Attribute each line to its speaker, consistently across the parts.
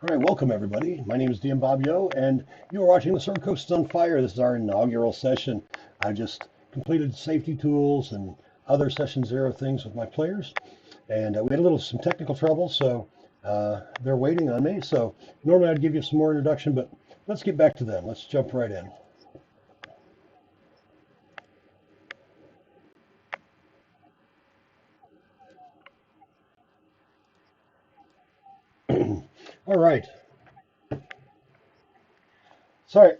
Speaker 1: All right, welcome everybody. My name is DM Bob Yo, and you are watching the Sword Coast is on Fire. This is our inaugural session. I just completed safety tools and other session zero things with my players, and we had some technical trouble, so they're waiting on me. So normally I'd give you some more introduction, but let's get back to them. Let's jump right in. All right. Sorry.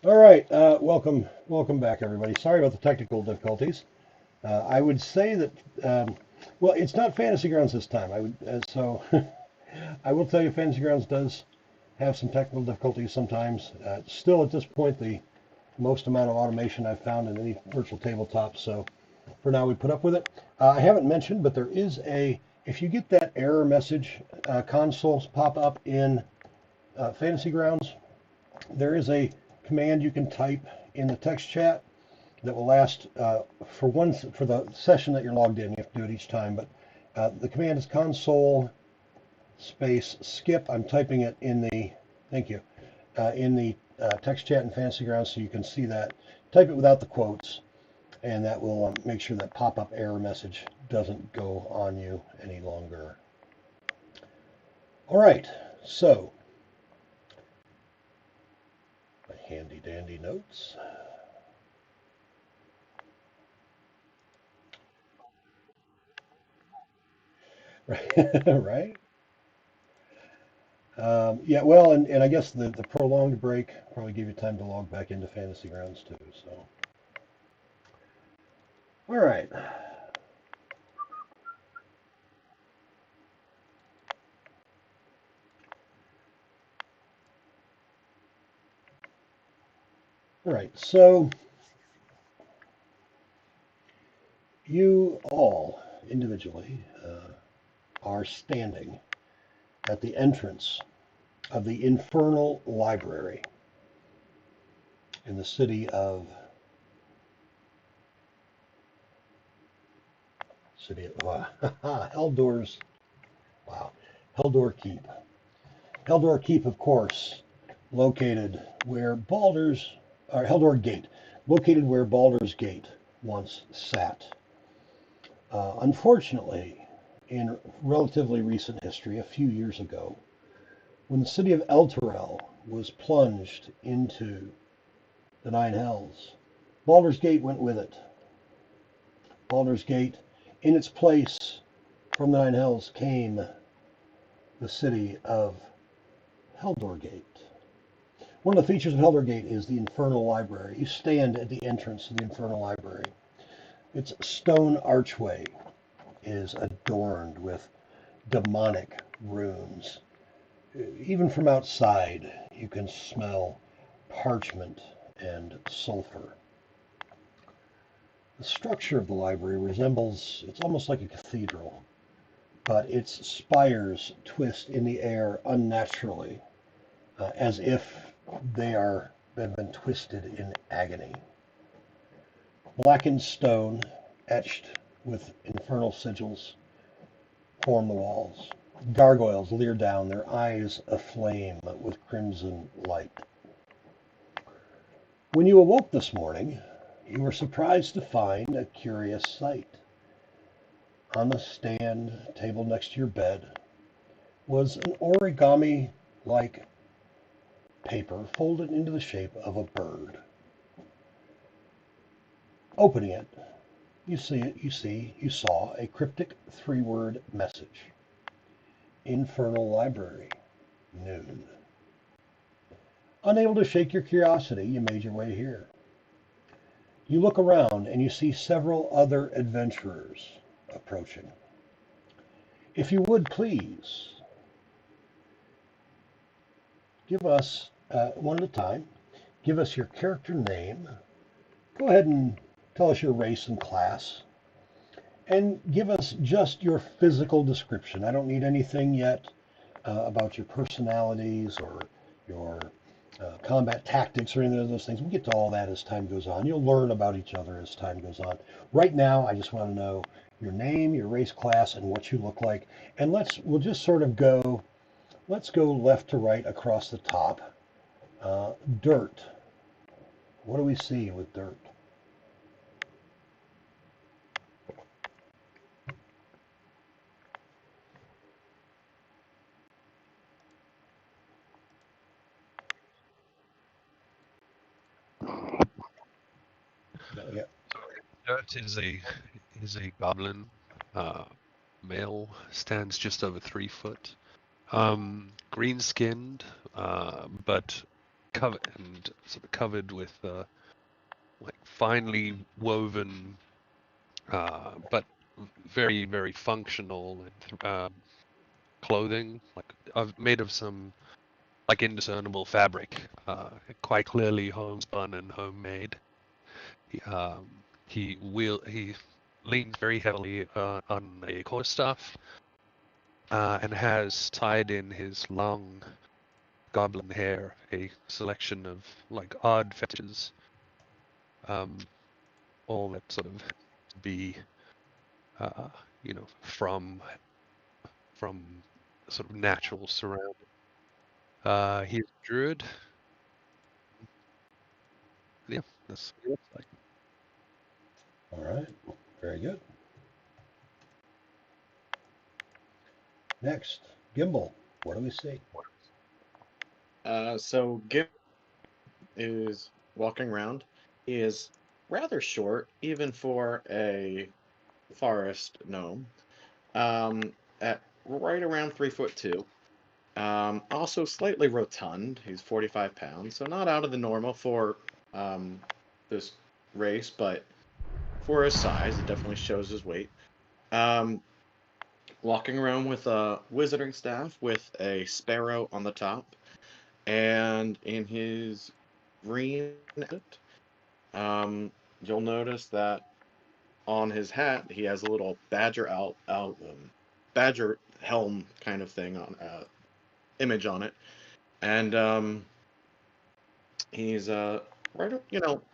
Speaker 1: All right. Welcome back, everybody. Sorry about the technical difficulties. I would say that, well, it's not Fantasy Grounds this time. I will tell you, Fantasy Grounds does have some technical difficulties sometimes. Still, at this point, the most amount of automation I've found in any virtual tabletop. So for now, we put up with it. I haven't mentioned, but there is if you get that error message consoles pop up in Fantasy Grounds, there is a command you can type in the text chat that will last for the session that you're logged in. You have to do it each time, but the command is console space skip. I'm typing it in the thank you in the text chat in Fantasy Grounds, so you can see that. Type it without the quotes, and that will make sure that pop-up error message doesn't go on you any longer. All right, so my handy dandy notes. Right? Yeah, well, and I guess the prolonged break probably gave you time to log back into Fantasy Grounds too. So, all right, all right. So you all individually are standing at the entrance of the Infernal Library in the city of Heldor's wow Heldor Keep. Heldor Keep, of course, located where Heldor Gate, located where Baldur's Gate once sat. Unfortunately, in relatively recent history, a few years ago, when the city of Elturel was plunged into the Nine Hells, Baldur's Gate went with it. Baldur's Gate, in its place from the Nine Hells came the city of Heldor Gate. One of the features of Heldor Gate is the Infernal Library. You stand at the entrance to the Infernal Library. Its stone archway is adorned with demonic runes. Even from outside, you can smell parchment and sulfur. The structure of the library it's almost like a cathedral, but its spires twist in the air unnaturally, as if have been twisted in agony. Blackened stone, etched with infernal sigils, form the walls. Gargoyles leer down, their eyes aflame with crimson light. When you awoke this morning, you were surprised to find a curious sight. On the stand table next to your bed was an origami-like paper folded into the shape of a bird. Opening it, you saw a cryptic three-word message. Infernal Library, noon. Unable to shake your curiosity, you made your way here. You look around and you see several other adventurers approaching. If you would please, give us, one at a time, give us your character name. Go ahead and tell us your race and class. And give us just your physical description. I don't need anything yet about your personalities or your combat tactics or any of those things. We'll get to all that as time goes on. You'll learn about each other as time goes on. Right now, I just want to know your name, your race class, and what you look like. And we'll just sort of go, let's go left to right across the top. Dirt. What do we see with dirt? Yeah.
Speaker 2: Dirt is a goblin. Male, stands just over 3 foot. Green skinned, but covered with like finely woven, but very very functional clothing, like made of some like indiscernible fabric, quite clearly homespun and homemade. He leans very heavily on a quarterstaff, and has tied in his long goblin hair a selection of like odd fetishes, all that sort of be, uh, from sort of natural surroundings. He's a druid. Yeah, that's what he looks like.
Speaker 1: All right. Very good. Next, Gimbal. What do we see?
Speaker 3: So Gip is walking around. He is rather short, even for a forest gnome. At right around 3'2". Also slightly rotund. He's 45 pounds, so not out of the normal for this race, but for his size, it definitely shows his weight. Walking around with a wizarding staff with a sparrow on the top, and in his green outfit, you'll notice that on his hat he has a little badger helm kind of thing on image on it, and he's right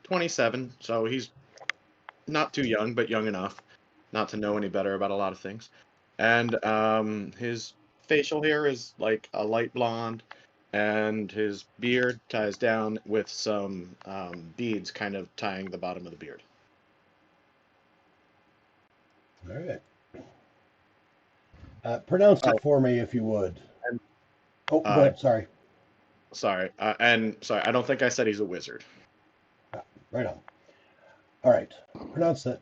Speaker 3: 27, so he's not too young, but young enough not to know any better about a lot of things. And his facial hair is like a light blonde, and his beard ties down with some beads kind of tying the bottom of the beard.
Speaker 1: All right. Pronounce it for me if you would.
Speaker 3: And,
Speaker 1: Oh, go ahead. Sorry.
Speaker 3: Sorry. I don't think I said he's a wizard.
Speaker 1: Right on. All right. Pronounce that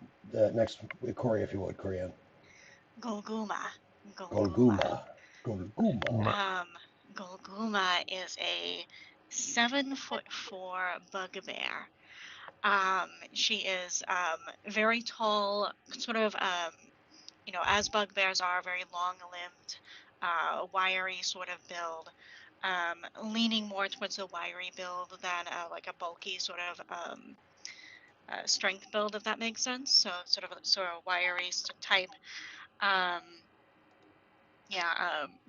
Speaker 1: next, Corey, if you would, Corianne.
Speaker 4: Golguma.
Speaker 1: Golguma. Golguma.
Speaker 4: Golguma is a 7'4" bugbear. She is very tall, sort of as bugbears are, very long-limbed, wiry sort of build, leaning more towards a wiry build than like a bulky sort of strength build, if that makes sense. So sort of wiry type.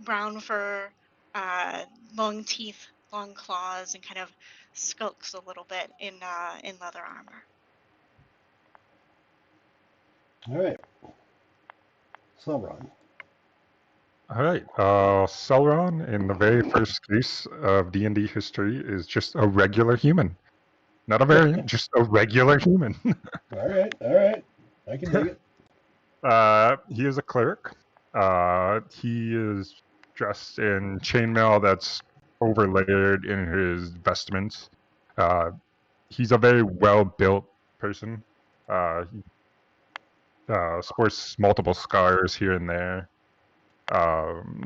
Speaker 4: Brown fur, long teeth, long claws, and kind of skulks a little bit in leather armor.
Speaker 1: All right. Sauron.
Speaker 5: All right. Sauron, in the very first case of D&D history, is just a regular human. Not a variant, just a regular human.
Speaker 1: All right. I can dig
Speaker 5: it. He is a cleric. He is dressed in chainmail that's overlaid in his vestments. He's a very well-built person. He sports multiple scars here and there.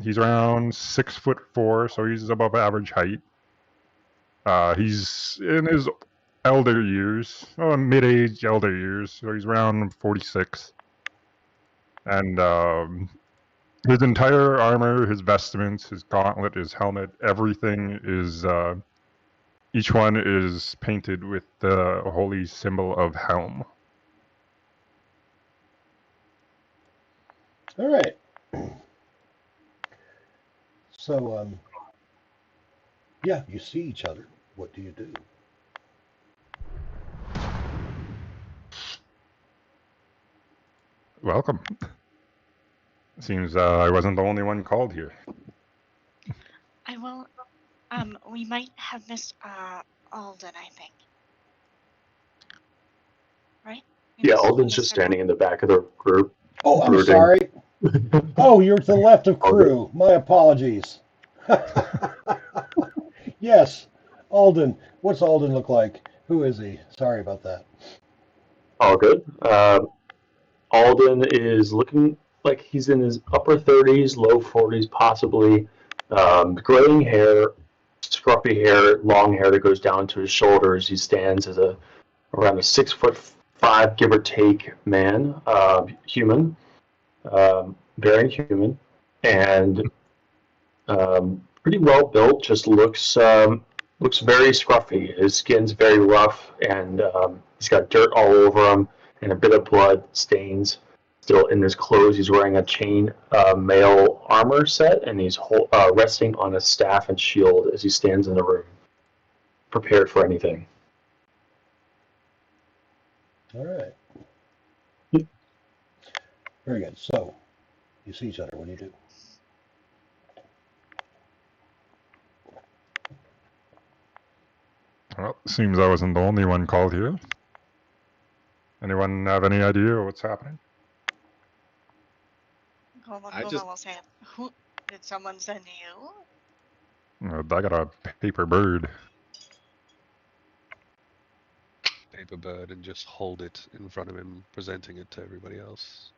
Speaker 5: He's around 6'4", so he's above average height. He's in his elder years, mid-age elder years, so he's around 46. And his entire armor, his vestments, his gauntlet, his helmet, everything is, each one is painted with the holy symbol of Helm.
Speaker 1: All right. So, yeah, you see each other. What do you do?
Speaker 5: Welcome. Seems I wasn't the only one called here.
Speaker 4: I will. We might have missed Alden, I think. Right?
Speaker 6: Yeah, Alden's just standing in the back of the group.
Speaker 1: Oh, I'm
Speaker 6: brooding.
Speaker 1: sorry. Oh, you're to the left of
Speaker 6: Alden.
Speaker 1: crew. My apologies. Yes, Alden. What's Alden look like? Who is he? Sorry about that.
Speaker 6: All good. Alden is looking like he's in his upper 30s, low 40s, possibly. Graying hair, scruffy hair, long hair that goes down to his shoulders. He stands as around a 6'5", give or take, man, human, very human, and pretty well built. Just looks very scruffy. His skin's very rough, and he's got dirt all over him and a bit of blood stains still in his clothes. He's wearing a chain mail armor set, and he's resting on a staff and shield as he stands in the room, prepared for anything.
Speaker 1: All right. Very good. So, you see each other. What do you do?
Speaker 5: Well, seems I wasn't the only one called here. Anyone have any idea what's happening?
Speaker 4: Goma will say, "Who did someone send you?"
Speaker 5: I got a paper bird.
Speaker 2: Paper bird and just hold it in front of him, presenting it to everybody else.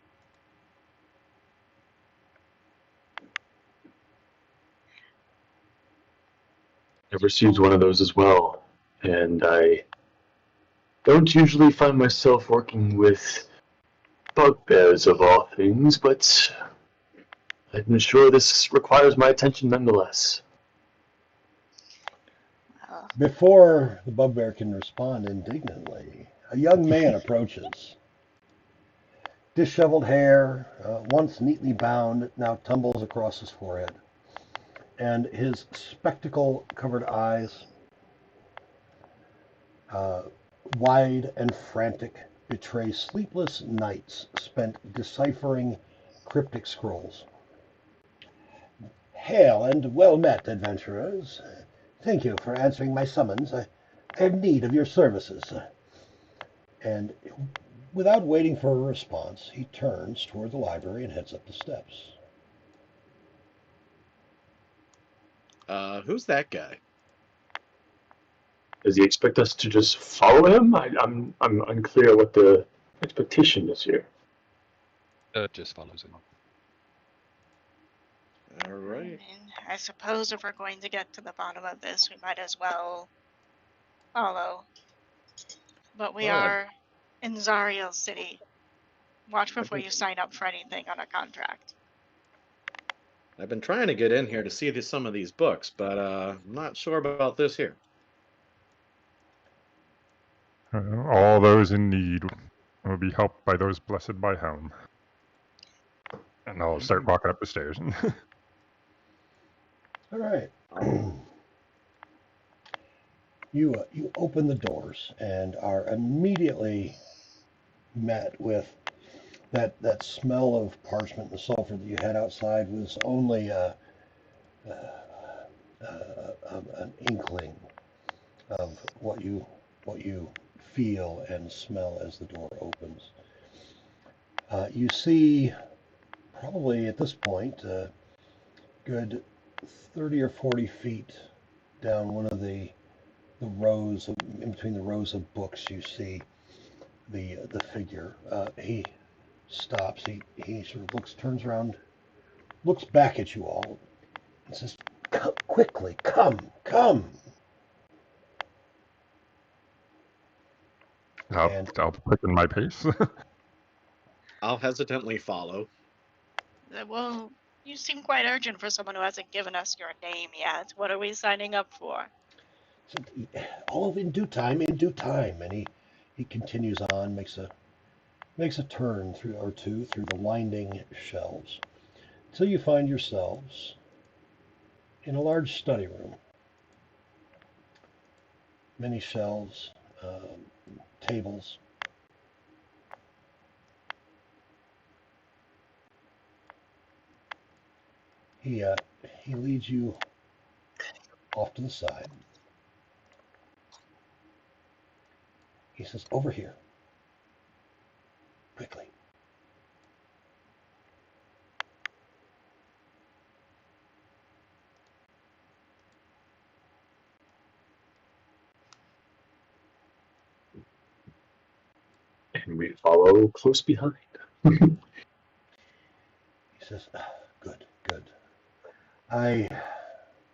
Speaker 6: I've received one of those as well, and I don't usually find myself working with bugbears of all things, but I'm sure this requires my attention nonetheless.
Speaker 1: Before the bugbear can respond indignantly, a young man approaches. Disheveled hair, once neatly bound, now tumbles across his forehead. And his spectacle-covered eyes, wide and frantic, betray sleepless nights spent deciphering cryptic scrolls. Hail and well met, adventurers. Thank you for answering my summons. I have need of your services. And without waiting for a response, he turns toward the library and heads up the steps.
Speaker 3: Who's that guy?
Speaker 6: Does he expect us to just follow him? I'm unclear what the expectation is here.
Speaker 2: Just follows him.
Speaker 3: All right.
Speaker 4: I suppose if we're going to get to the bottom of this, we might as well follow. But we are in Zariel City. Watch before you sign up for anything on a contract.
Speaker 3: I've been trying to get in here to see some of these books, but I'm not sure about this here.
Speaker 5: All those in need will be helped by those blessed by helm. And I'll start walking up the stairs.
Speaker 1: All right. You open the doors and are immediately met with that smell of parchment and sulfur that you had outside was only an inkling of what you feel and smell as the door opens. You see, probably at this point, a good 30 or 40 feet down one of the rows of, in between the rows of books, you see the figure. He stops. He sort of turns around, looks back at you all, and says, "Quickly, come."
Speaker 5: I'll quicken my pace.
Speaker 3: I'll hesitantly follow.
Speaker 4: Well, you seem quite urgent for someone who hasn't given us your name yet. What are we signing up for?
Speaker 1: All in due time, and he continues on, makes a turn through the winding shelves, until you find yourselves in a large study room. Many shelves, tables. He leads you off to the side. He says, "Over here, quickly."
Speaker 6: And we follow close behind.
Speaker 1: He says, "Good, good. I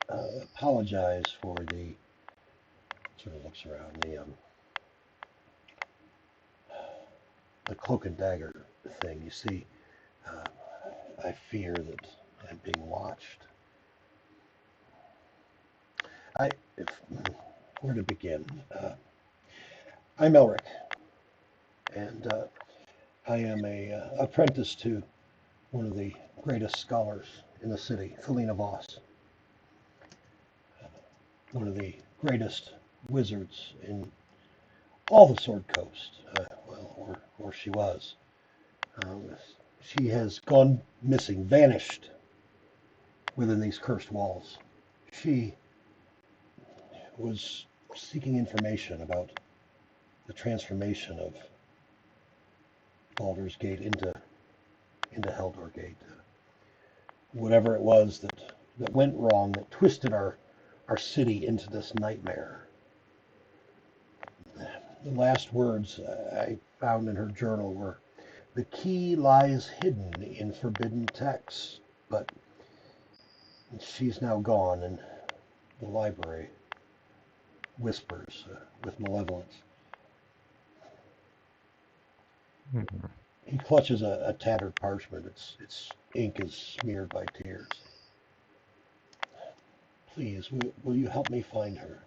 Speaker 1: apologize for the," sort of looks around, the cloak and dagger thing. You see, I fear that I'm being watched. Where to begin? I'm Elric, and I am a apprentice to one of the greatest scholars in the city, Felina Voss, one of the greatest wizards in all the Sword Coast. Or she was. She has gone missing, vanished within these cursed walls. She was seeking information about the transformation of Baldur's Gate into Heldor Gate. Whatever it was that went wrong, that twisted our city into this nightmare. The last words I found in her journal were, "The key lies hidden in forbidden texts," but she's now gone, and the library whispers with malevolence.
Speaker 5: Mhm.
Speaker 1: He clutches a tattered parchment. Its ink is smeared by tears. "Please, will you help me find her?"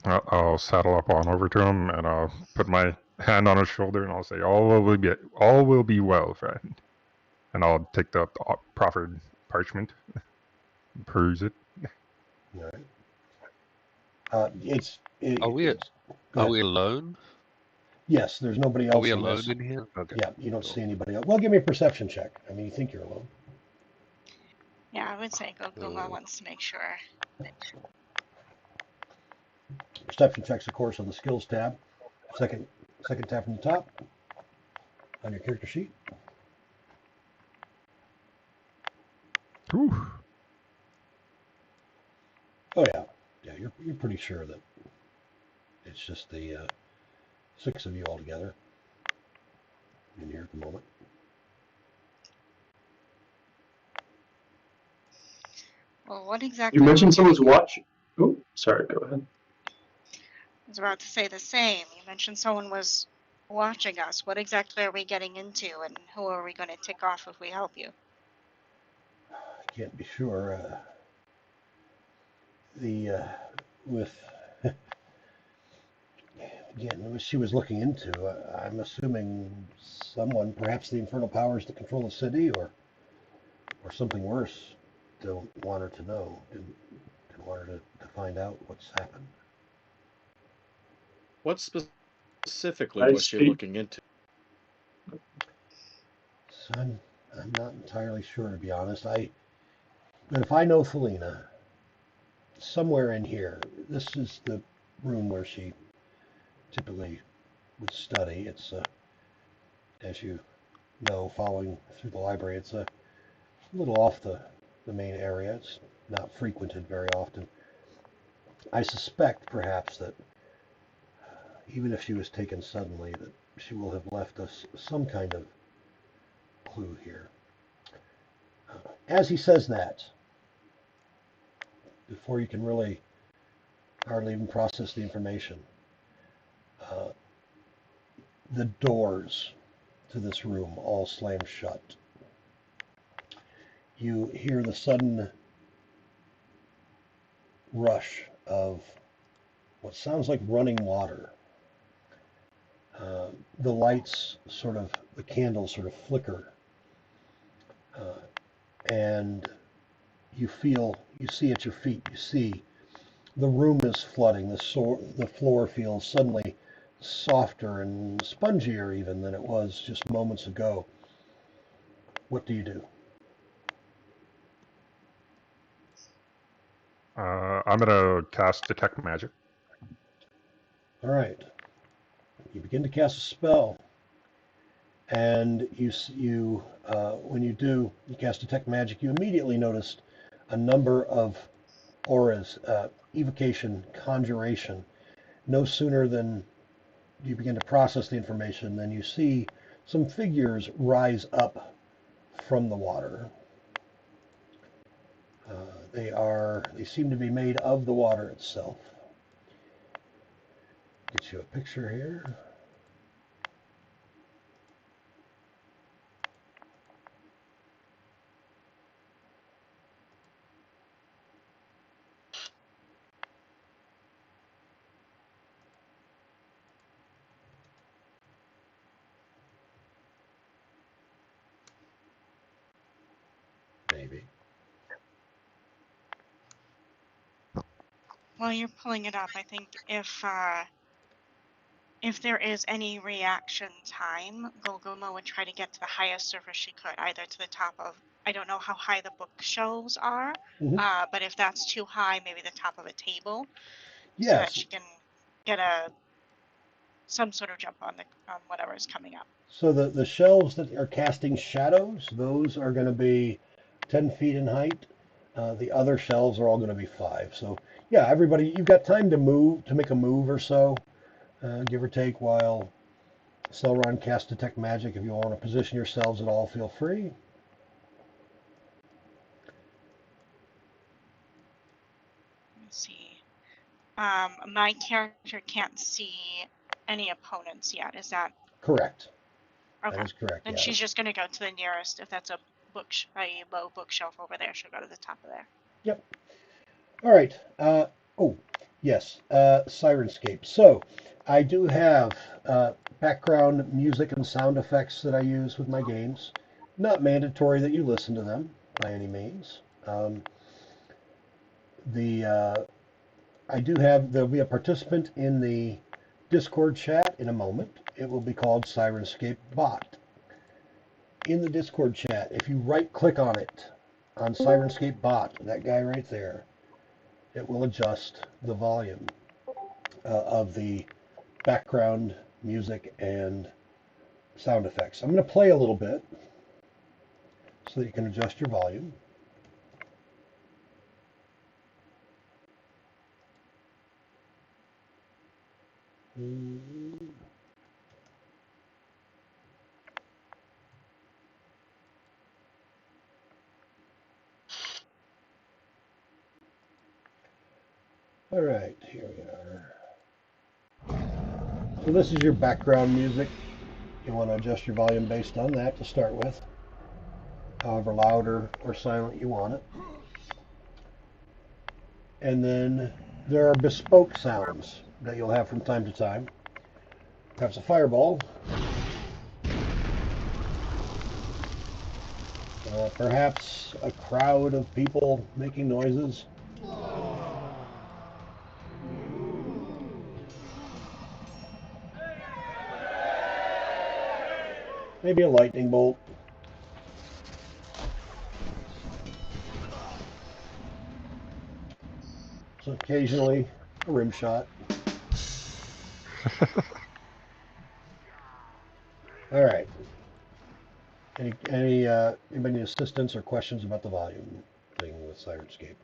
Speaker 5: I'll saddle up on over to him, and I'll put my hand on his shoulder, and I'll say, all will be well, friend." And I'll take the proffered parchment, peruse it.
Speaker 1: All right.
Speaker 2: Are we
Speaker 1: Go
Speaker 2: are
Speaker 1: ahead.
Speaker 2: we alone?
Speaker 1: Yes, there's nobody
Speaker 2: Are
Speaker 1: else
Speaker 2: we
Speaker 1: in
Speaker 2: alone
Speaker 1: this.
Speaker 2: in here? Okay.
Speaker 1: Yeah, you don't
Speaker 2: Cool.
Speaker 1: see anybody else. Well, give me a perception check. I mean, you think you're alone.
Speaker 4: Yeah, I would say go once to make sure.
Speaker 1: Perception checks, of course, on the skills tab. Second tab from the top on your character sheet.
Speaker 5: Whew.
Speaker 1: Oh yeah, you're pretty sure that it's just the 6 of you all together in here at the moment.
Speaker 4: Well, what exactly?
Speaker 6: You
Speaker 4: are
Speaker 6: mentioned
Speaker 4: we
Speaker 6: someone's
Speaker 4: getting-
Speaker 6: watch. Oh, sorry. Go ahead.
Speaker 4: I was about to say the same. You mentioned someone was watching us. What exactly are we getting into, and who are we going to tick off if we help you?
Speaker 1: I can't be sure. With again, what she was looking into, I'm assuming someone, perhaps the infernal powers that control the city, or something worse, don't want her to know. Didn't want her to find out what's happened.
Speaker 3: What specifically
Speaker 6: I
Speaker 3: was she
Speaker 6: speak.
Speaker 3: looking into?
Speaker 1: So I'm not entirely sure, to be honest. But if I know Felina, somewhere in here, this is the room where she typically would study. It's as you know, following through the library, it's a little off the main area. It's not frequented very often. I suspect, perhaps, that even if she was taken suddenly, that she will have left us some kind of clue here. As he says that, before you can really hardly even process the information, uh, the doors to this room all slam shut. You hear the sudden rush of what sounds like running water. The lights the candles sort of flicker, and you see at your feet, you see the room is flooding. The floor feels suddenly softer and spongier even than it was just moments ago. What do you do?
Speaker 5: I'm gonna cast Detect Magic.
Speaker 1: All right. You begin to cast a spell, and when you cast Detect Magic, you immediately noticed a number of auras, evocation, conjuration. No sooner than you begin to process the information than you see some figures rise up from the water. They seem to be made of the water itself. Get you a picture here. Maybe.
Speaker 4: While you're pulling it up, I think if there is any reaction time, Golguma would try to get to the highest surface she could, either to the top of, I don't know how high the bookshelves are,
Speaker 1: Mhm.
Speaker 4: but if that's too high, maybe the top of a table, so that
Speaker 1: Yes.
Speaker 4: she can get some sort of jump on whatever is coming up.
Speaker 1: So the shelves that are casting shadows, those are going to be 10 feet in height. The other shelves are all going to be 5. So yeah, everybody, you've got time to make a move or so, give or take, while Celeron casts Detect Magic. If you want to position yourselves at all, feel free.
Speaker 4: Let's see. My character can't see any opponents yet. Is that
Speaker 1: Correct.
Speaker 4: okay?
Speaker 1: That is correct.
Speaker 4: Then
Speaker 1: Yeah.
Speaker 4: she's just going to go to the nearest. If that's a low bookshelf over there, she'll go to the top of there.
Speaker 1: Yep. All right. Oh, yes. Sirenscape. So I do have background music and sound effects that I use with my games. Not mandatory that you listen to them by any means. The I do have There'll be a participant in the Discord chat in a moment. It will be called Sirenscape Bot. In the Discord chat, if you right click on it, on Sirenscape Bot, that guy right there, it will adjust the volume of the background music and sound effects. I'm going to play a little bit so that you can adjust your volume. All right, here we are. So this is your background music. You want to adjust your volume based on that to start with, however loud or silent you want it. And then there are bespoke sounds that you'll have from time to time. Perhaps a fireball. Perhaps a crowd of people making noises. Maybe a lightning bolt. So occasionally a rim shot. All right. Anybody need assistance or questions about the volume thing with Sirenscape?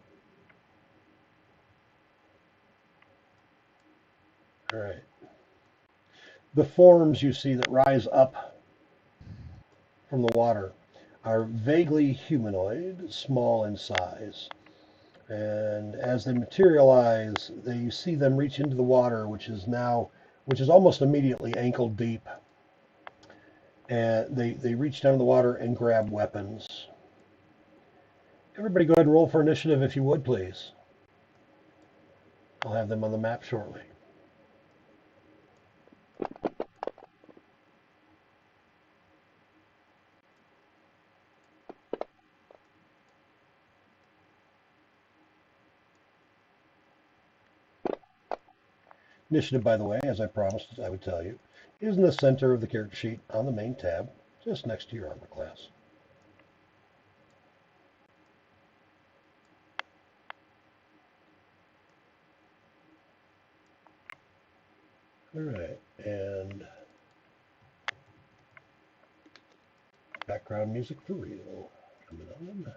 Speaker 1: All right. The forms you see that rise up from the water are vaguely humanoid, small in size. And as they materialize, you see them reach into the water, which is almost immediately ankle deep. And they reach down in the water and grab weapons. Everybody go ahead and roll for initiative if you would, please. I'll have them on the map shortly. Initiative, by the way, as I promised I would tell you, is in the center of the character sheet on the main tab, just next to your armor class. All right, and background music for real coming on.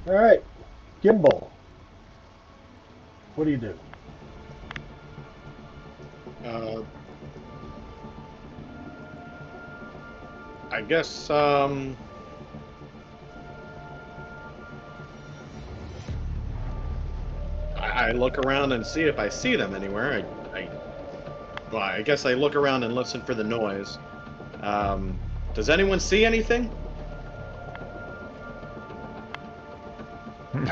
Speaker 1: All right, gimbal. What do you do?
Speaker 3: I guess I look around and see if I see them anywhere. Well, I guess I look around and listen for the noise. Does anyone see anything?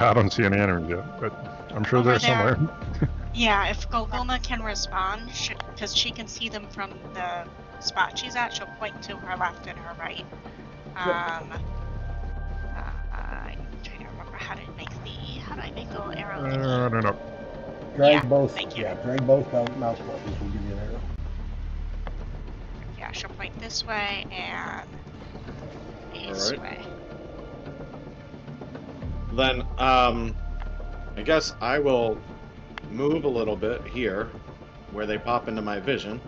Speaker 5: I don't see any enemies yet, but I'm sure
Speaker 4: Over
Speaker 5: they're
Speaker 4: there.
Speaker 5: somewhere.
Speaker 4: Yeah, if Goguma can respond, because she can see them from the spot she's at, she'll point to her left and her right. I'm trying to remember how do I make the little arrow thingy?
Speaker 5: I don't know.
Speaker 1: Drag
Speaker 4: Yeah,
Speaker 1: both.
Speaker 4: thank you.
Speaker 1: Yeah, drag both mouse buttons will give you an arrow.
Speaker 4: Yeah, she'll point this way and this
Speaker 3: Alright.
Speaker 4: way.
Speaker 3: Then, I guess I will move a little bit here, where they pop into my vision,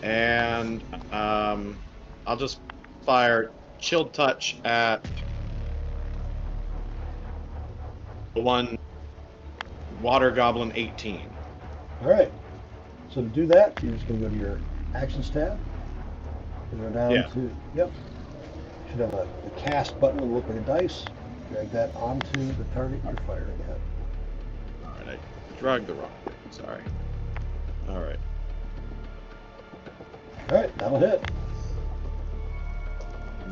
Speaker 3: and I'll just fire Chilled Touch at the one Water Goblin 18.
Speaker 1: All right. So to do that, you're just going to go to your Actions tab. And go down
Speaker 3: Yeah.
Speaker 1: to, yep. Should have a cast button that will look like a dice. Drag that onto the target you're firing at.
Speaker 3: Alright, I dragged the wrong thing. Sorry. Alright.
Speaker 1: All right, that'll hit.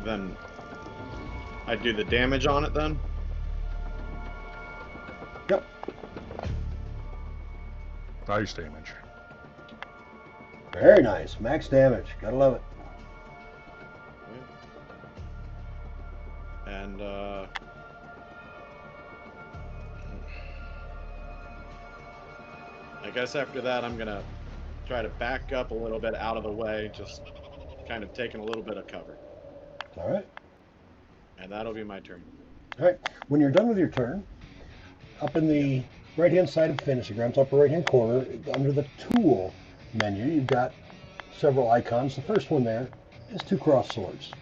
Speaker 3: Then I do the damage on it then?
Speaker 1: Yep.
Speaker 5: Dice damage.
Speaker 1: Very nice. Max damage. Gotta love it.
Speaker 3: And I guess after that I'm gonna try to back up a little bit out of the way, just kind of taking a little bit of cover.
Speaker 1: All right.
Speaker 3: And that'll be my turn.
Speaker 1: All right. When you're done with your turn, up in the right-hand side of Fantasy Grounds, upper right-hand corner, under the Tool menu, you've got several icons. The first one there is 2 cross swords.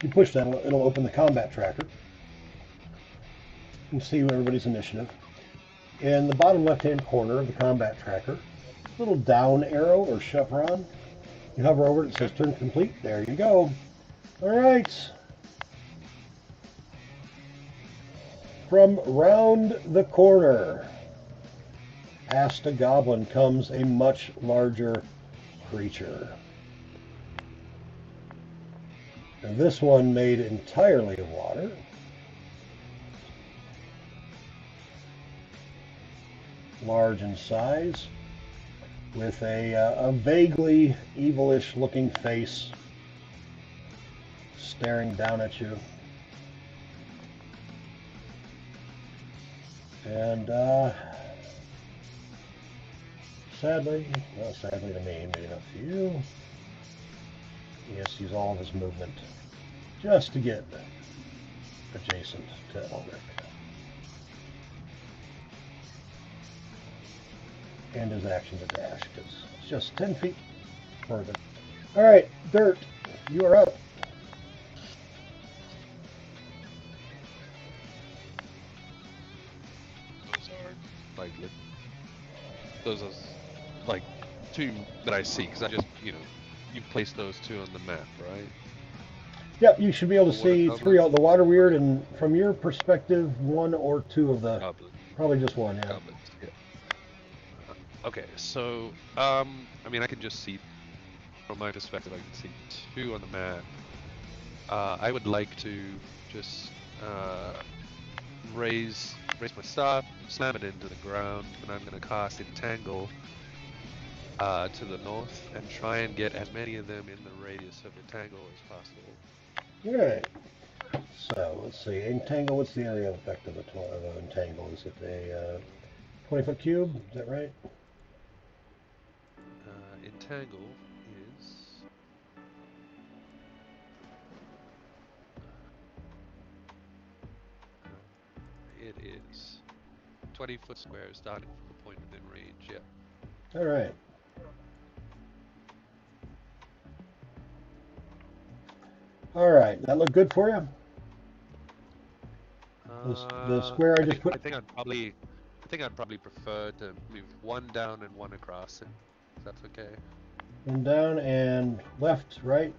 Speaker 1: You push that, it'll open the combat tracker. You can see everybody's initiative. In the bottom left-hand corner of the combat tracker, little down arrow or chevron. You hover over it, it says turn complete. There you go. All right. From round the corner, past a goblin, comes a much larger creature. And this one made entirely of water. Large in size, with a vaguely evilish looking face staring down at you. And sadly, well, sadly to me, maybe not to you, he has to use all of his movement just to get adjacent to Elric. And his action to dash, because it's just 10 feet further. All right, Dirt, you are up.
Speaker 2: Those are those are like 2 that I see because I just you placed those 2 on the map, right?
Speaker 1: Yep, you should be able to
Speaker 2: The water
Speaker 1: see
Speaker 2: goblin?
Speaker 1: 3 the water weird, and from your perspective, 1 or 2 of the,
Speaker 2: Goblin.
Speaker 1: probably just 1, yeah.
Speaker 2: Goblins. Yeah. Okay, so I mean I can just see from my perspective I can see 2 on the map. I would like to just raise my staff, slam it into the ground, and I'm going to cast Entangle to the north and try and get as many of them in the radius of Entangle as possible.
Speaker 1: All right, So let's see. Entangle. What's the area of effect of a entangle? Is it a 20-foot cube? Is that right?
Speaker 2: Entangle is. It is 20-foot square starting from a point within range. Yeah.
Speaker 1: All right. All right. That look good for you? The square I just put.
Speaker 2: I think I'd probably prefer to move one down and one across. If that's okay.
Speaker 1: One down and left, right.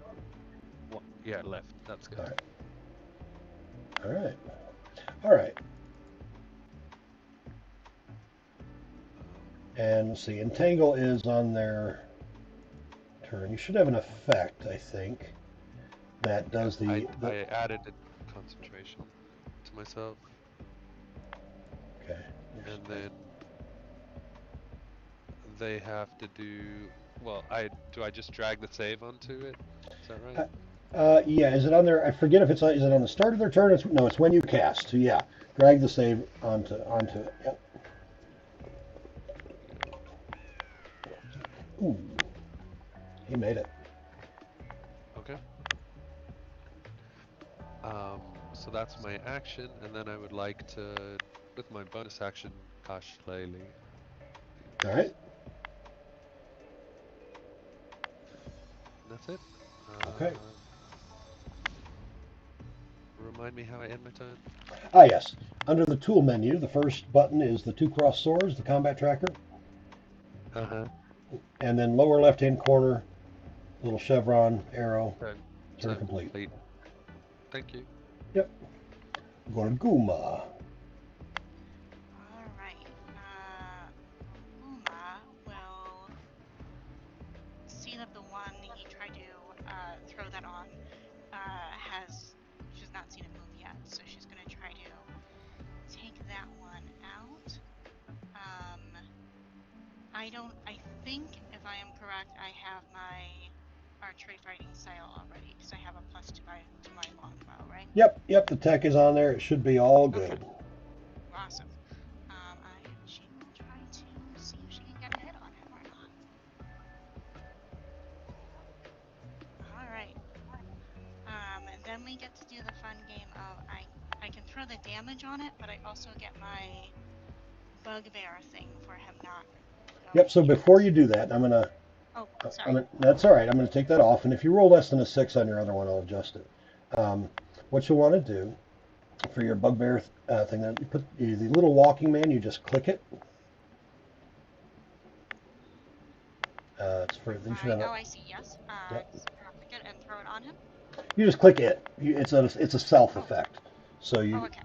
Speaker 2: Yeah, left. That's good.
Speaker 1: All right. All right. All right. And let's see. Entangle is on their turn. You should have an effect, I think, that does
Speaker 2: I
Speaker 1: the
Speaker 2: added a concentration to myself,
Speaker 1: okay.
Speaker 2: and then they have to do. Well, do I just drag the save onto it? Is that right?
Speaker 1: Yeah, is it on there? I forget if it's is it on the start of their turn? No, it's when you cast. So yeah, drag the save onto it. Yep. Ooh, he made it.
Speaker 2: Okay. So that's my action, and then I would like to, with my bonus action, cast Shillelagh.
Speaker 1: All right.
Speaker 2: And that's it.
Speaker 1: Okay.
Speaker 2: Remind me how I end my turn.
Speaker 1: Ah, yes. Under the tool menu, the first button is the two cross swords, the combat tracker,
Speaker 2: Uh-huh.
Speaker 1: and then lower left-hand corner, little chevron arrow. Turn
Speaker 2: Turn
Speaker 1: complete.
Speaker 2: complete. Thank you.
Speaker 1: Yep. I'm going to Guma.
Speaker 4: All right. Uma will see that the one he tried to throw that on she's not seen it move yet, so she's going to try to take that one out. I think if I am correct, I have my archery fighting style already because I have a +2 to my longbow, right?
Speaker 1: Yep. The tech is on there. It should be all good.
Speaker 4: Okay. Awesome. She will try to see if she can get a hit on him or not. All right. And then we get to do the fun game of I can throw the damage on it, but I also get my bugbear thing for him not going
Speaker 1: Yep. So
Speaker 4: yet.
Speaker 1: before you do that,
Speaker 4: Oh, sorry.
Speaker 1: that's all right. I'm going to take that off, and if you roll less than a 6 on your other one, I'll adjust it. What you'll want to do for your bugbear thing, then you put the little walking man. You just click it. It's for you should have
Speaker 4: I see. Yes.
Speaker 1: Yep.
Speaker 4: Click it and throw it on him.
Speaker 1: You just click it. It's a self
Speaker 4: Oh.
Speaker 1: effect. So you
Speaker 4: okay.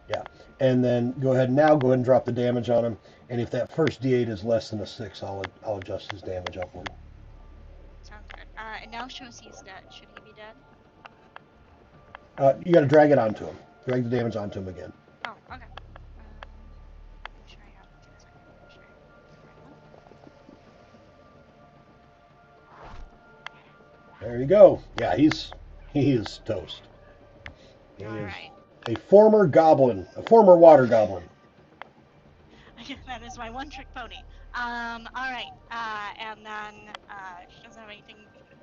Speaker 1: yeah, and then go ahead and drop the damage on him. And if that first D8 is less than a 6, I'll adjust his damage upward.
Speaker 4: Sounds good. It now shows he's dead. Should he be dead?
Speaker 1: You got to drag it onto him. Drag the damage onto him again.
Speaker 4: Oh, okay. Make sure I have 2 seconds. Make sure I have the right one.
Speaker 1: There you go. Yeah, he is toast. He
Speaker 4: All
Speaker 1: is
Speaker 4: right.
Speaker 1: a former goblin, a former water goblin.
Speaker 4: That is my one-trick pony. All right. And then she doesn't have anything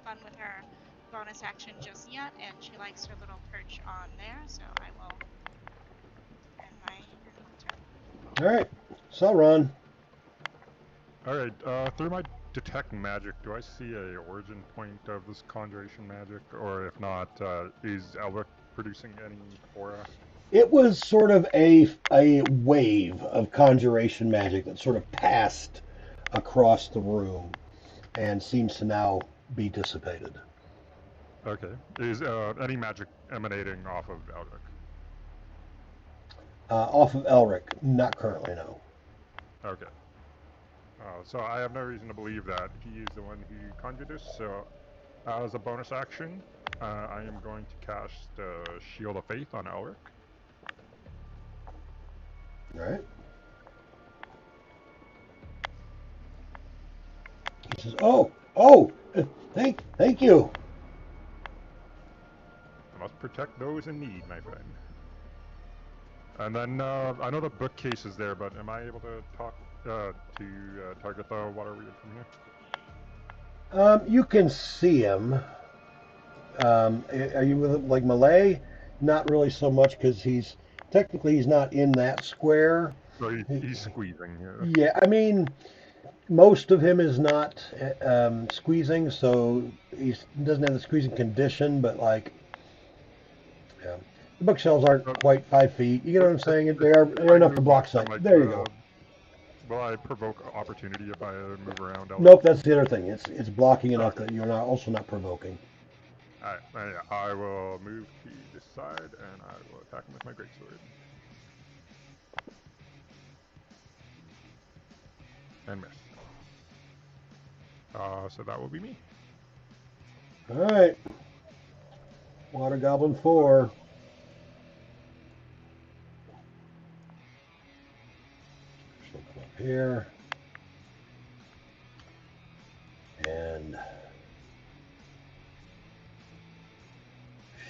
Speaker 4: fun with her bonus action just yet, and she likes her little perch on there, so I will end my turn.
Speaker 1: All right, Sauron.
Speaker 5: All right. Through my detect magic, do I see a origin point of this conjuration magic, or if not, is Elric producing any aura?
Speaker 1: It was sort of a wave of conjuration magic that sort of passed across the room and seems to now be dissipated.
Speaker 5: Okay. Is any magic emanating off of Elric?
Speaker 1: Off of Elric, not currently, no.
Speaker 5: Okay. So I have no reason to believe that he is the one who conjured this. So as a bonus action, I am going to cast Shield of Faith on Elric.
Speaker 1: All right. He says, "Oh, thank you."
Speaker 5: I must protect those in need, my friend. And then I know the bookcase is there, but am I able to talk to target the water weird from here?
Speaker 1: You can see him. Are you with like Malay? Not really so much because he's not in that square.
Speaker 5: So he's squeezing.
Speaker 1: Yeah, I mean, most of him is not squeezing, so he doesn't have the squeezing condition. But like, yeah, the bookshelves aren't quite 5 feet. You get what I'm saying? They're enough to block sight.
Speaker 5: Like,
Speaker 1: There you go.
Speaker 5: Will I provoke opportunity if I move around?
Speaker 1: Nope, that's the other thing. It's blocking enough that you're not provoking.
Speaker 5: Alright, I will move to this side and I will attack him with my greatsword. And miss. So that will be me.
Speaker 1: All right, Water Goblin 4. She'll come up here. And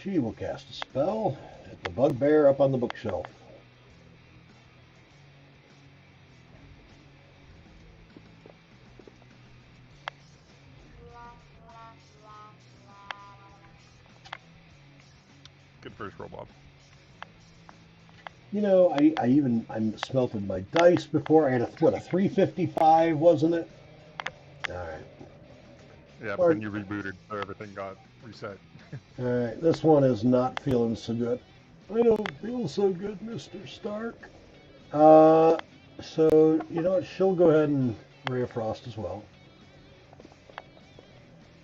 Speaker 1: she will cast a spell at the bugbear up on the bookshelf.
Speaker 5: Good first roll, Bob.
Speaker 1: You know, I smelted my dice before. I had a 355, wasn't it? All right.
Speaker 5: Yeah, but then you rebooted, so everything got reset.
Speaker 1: All right, this one is not feeling so good. I don't feel so good, Mr. Stark. So you know what? She'll go ahead and Ray of Frost as well.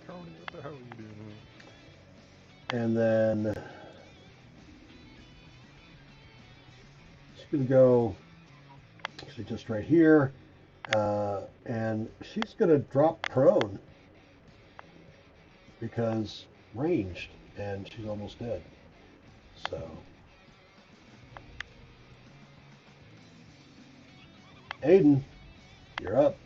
Speaker 5: Tony, what the hell are you doing?
Speaker 1: And then she's gonna go actually just right here, and she's gonna drop prone because ranged, and she's almost dead. So, Aiden, you're up.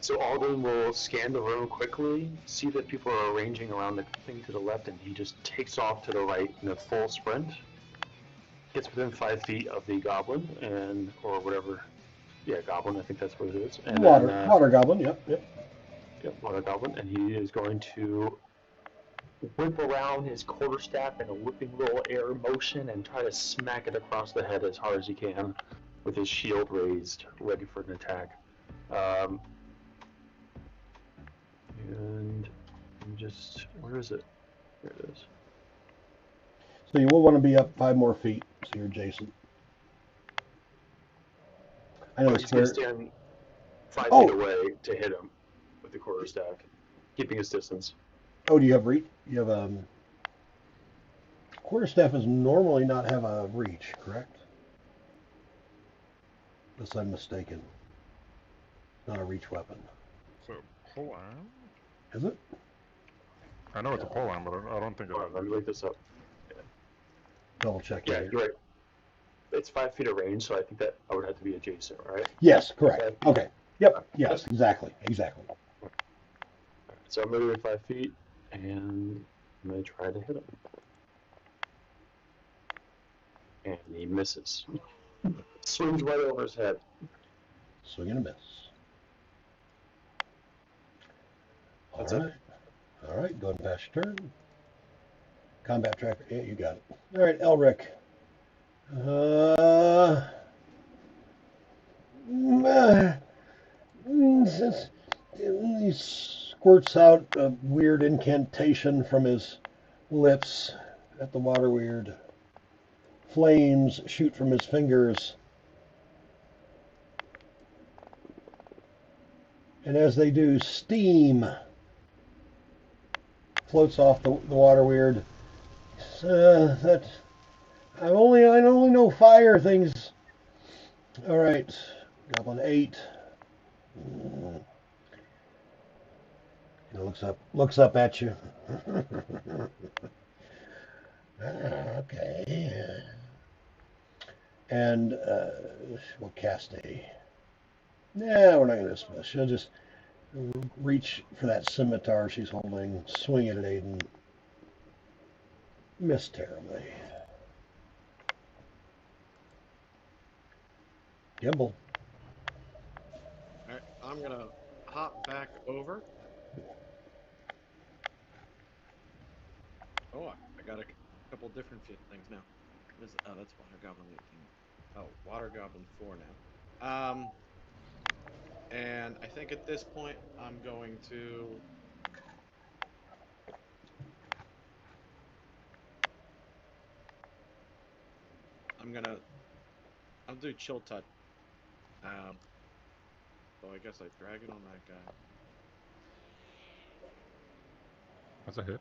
Speaker 6: So Alden will scan the room quickly, see that people are arranging around the thing to the left, and he just takes off to the right in a full sprint. Gets within 5 feet of the goblin, or whatever. Yeah, goblin, I think that's what it is. And
Speaker 1: Water Goblin, yep.
Speaker 6: Yep, water goblin, and he is going to whip around his quarterstaff in a whipping little air motion and try to smack it across the head as hard as he can with his shield raised, ready for an attack. And where is it? There it is.
Speaker 1: So you will want to be up 5 more feet, so you're adjacent. I know
Speaker 6: he's going to stand 5 feet away to hit him with the quarterstaff, keeping his distance.
Speaker 1: Oh, do you have reach? You have quarterstaff does normally not have a reach, correct? Unless I'm mistaken. Not a reach weapon.
Speaker 5: So pole arm?
Speaker 1: Is it?
Speaker 5: I know it's a pole arm, but I don't think it is.
Speaker 6: Let me look this up.
Speaker 1: Yeah. Double check.
Speaker 6: Yeah, you're right. It's 5 feet of range, so I think that I would have to be adjacent, right?
Speaker 1: Yes, correct. Okay. Yep. Yes, exactly.
Speaker 6: So I'm moving 5 feet, and I'm going to try to hit him. And he misses. Swings right over his head.
Speaker 1: Swing and a miss.
Speaker 6: That's it.
Speaker 1: All right, go ahead and pass your turn. Combat tracker. Yeah, you got it. All right, Elric. He squirts out a weird incantation from his lips at the water weird. Flames shoot from his fingers. And as they do, steam floats off the water weird. I only know fire things. All right, Goblin 8. He looks up at you. Okay. And we'll cast a. Yeah, we're not going to dismiss. She'll just reach for that scimitar she's holding, swing it at Aiden. Missed terribly. Gimbal.
Speaker 3: All right, I'm gonna hop back over. Oh, I got a couple different things now. What is it? Oh, that's Water Goblin 18. Oh, Water Goblin 4 now. And I think at this point I'm going to I'm gonna I'll do Chill Touch. Um, so I guess I drag it on that guy.
Speaker 5: That's a hit.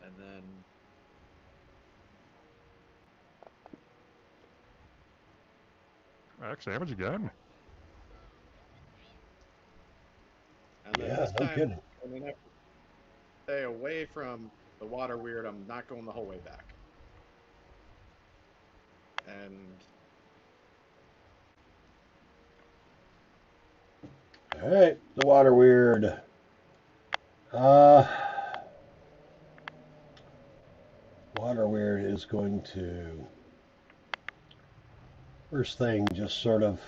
Speaker 3: And then
Speaker 5: Max damage again.
Speaker 1: Yeah,
Speaker 3: this
Speaker 1: no
Speaker 3: time
Speaker 1: kidding.
Speaker 3: I'm gonna have to stay away from the water weird. I'm not going the whole way back. And
Speaker 1: All right, the water weird. Uh, Water weird is going to first thing just sort of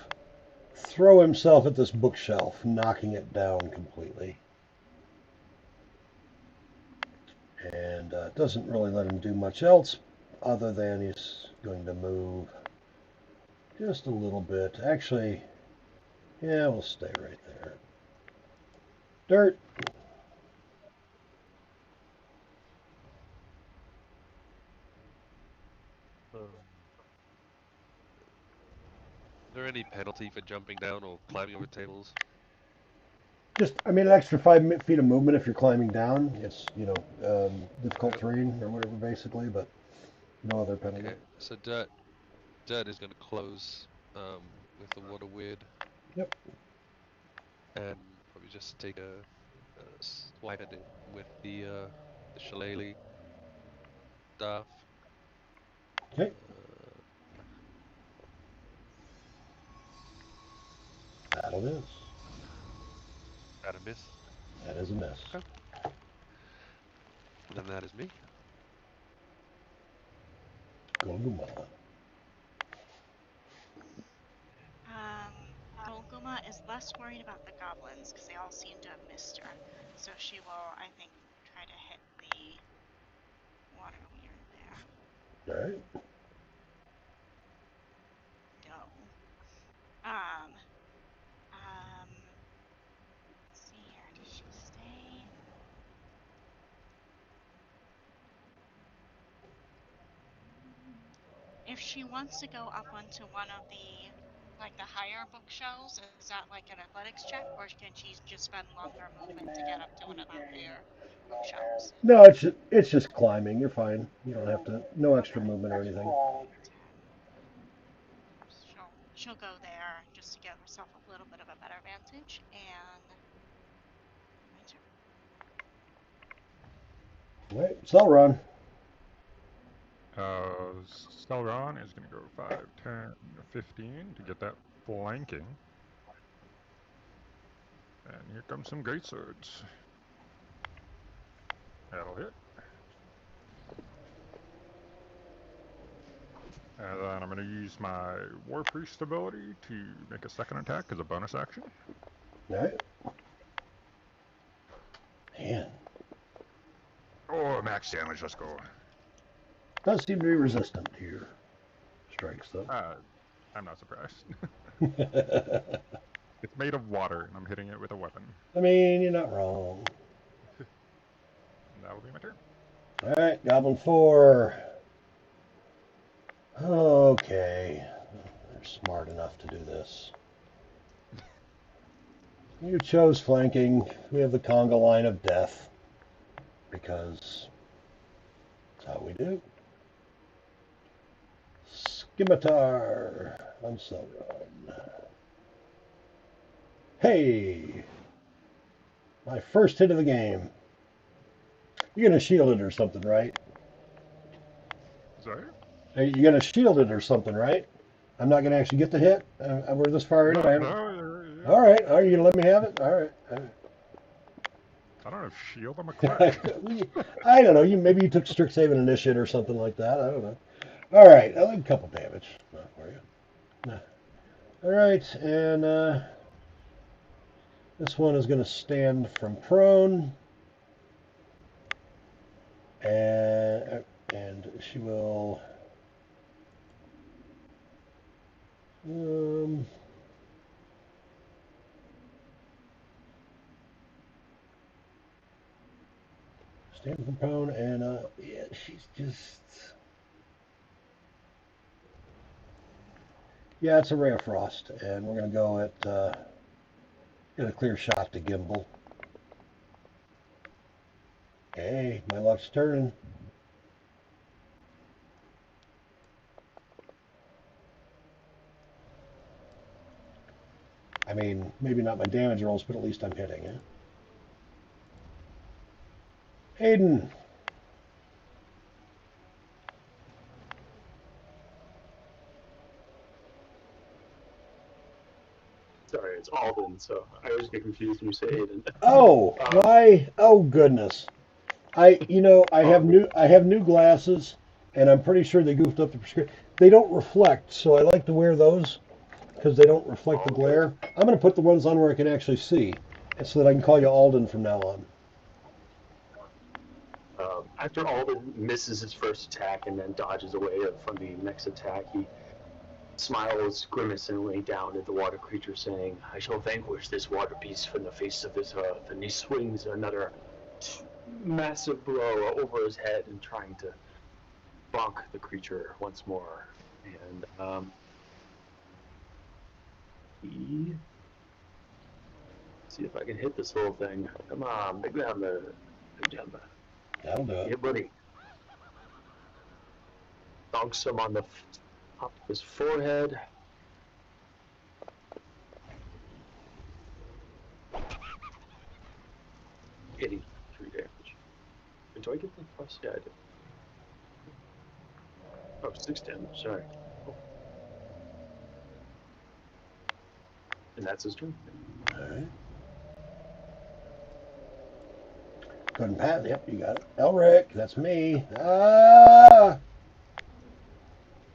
Speaker 1: throw himself at this bookshelf, knocking it down completely. And doesn't really let him do much else other than he's going to move just a little bit. Actually, yeah, we'll stay right there. Dirt.
Speaker 2: Is there any penalty for jumping down or climbing over tables?
Speaker 1: Just, I mean, an extra 5 feet of movement if you're climbing down. It's, difficult terrain or whatever, basically, but no other penalty.
Speaker 2: Okay, so Dirt is going to close with the water weird.
Speaker 1: Yep.
Speaker 2: And probably just take a swipe at it with the shillelagh staff.
Speaker 1: Okay. That'll miss.
Speaker 2: That a miss.
Speaker 1: That is a miss.
Speaker 2: Okay. Then that is me.
Speaker 1: Golguma.
Speaker 4: Golguma is less worried about the goblins because they all seem to have missed her. So she will, I think, try to hit the water weird there.
Speaker 1: All right.
Speaker 4: No. Let's see here. Does she stay? If she wants to go up onto one of the, like the higher bookshelves, is that like an athletics check, or can she just spend longer movement to get up to one of the higher bookshelves?
Speaker 1: No, it's just climbing. You're fine. You don't have to. No extra
Speaker 4: Okay.
Speaker 1: movement or anything.
Speaker 4: 10. She'll go there just to give herself a little bit of a better vantage, and my turn.
Speaker 1: All right. Celeron.
Speaker 5: Celeron is going to go 5, 10, 15 to get that flanking. And here comes some great swords. That'll hit. And then I'm going to use my War Priest ability to make a second attack as a bonus action.
Speaker 1: All right. Man.
Speaker 5: Oh, max damage, let's go.
Speaker 1: Does seem to be resistant to your strikes, though.
Speaker 5: I'm not surprised. It's made of water, and I'm hitting it with a weapon.
Speaker 1: I mean, you're not wrong.
Speaker 5: And that will be my turn.
Speaker 1: All right, Goblin 4. Okay. They're smart enough to do this. You chose flanking. We have the conga line of death. Because that's how we do. Scimitar on Celeron. Hey! My first hit of the game. You're going to shield it or something, right?
Speaker 5: Sorry?
Speaker 1: Hey, you're going to shield it or something, right? I'm not going to actually get the hit? We're this far in.
Speaker 5: No,
Speaker 1: All right. Are you going to let me have it? All right.
Speaker 5: I don't have shield. I'm a cleric.
Speaker 1: I don't know. Maybe you took Strixhaven Initiate or something like that. I don't know. All right, I'll leave a couple damage. Not for you. No. All right, and this one is going to stand from prone, and she will. Stand from prone, and yeah, she's just. Yeah, it's a Ray of Frost, and we're going to go at get a clear shot to Gimbal. Hey, my luck's turning. I mean, maybe not my damage rolls, but at least I'm hitting it. Aiden.
Speaker 6: Sorry, it's Alden, so I always get confused when you say Aiden.
Speaker 1: Oh, why? Oh goodness. I have new glasses, and I'm pretty sure they goofed up the prescription. They don't reflect, so I like to wear those because they don't reflect the glare. I'm going to put the ones on where I can actually see, so that I can call you Alden from now on.
Speaker 6: After Alden misses his first attack and then dodges away from the next attack, he smiles grimacingly down at the water creature, saying, "I shall vanquish this water beast from the face of this earth." And he swings another massive blow over his head and trying to bonk the creature once more. And he... see if I can hit this little thing. Come on, big number. Big jumper.
Speaker 1: That'll do it.
Speaker 6: Yeah, buddy. Donks him on the top of his forehead. Hitting 3 damage. Do I get the plus? Yeah, I did. Oh, 6 damage, sorry. Oh. And that's his turn.
Speaker 1: Alright. Go ahead and pat. Yep, you got it. Elric, that's me. Ah!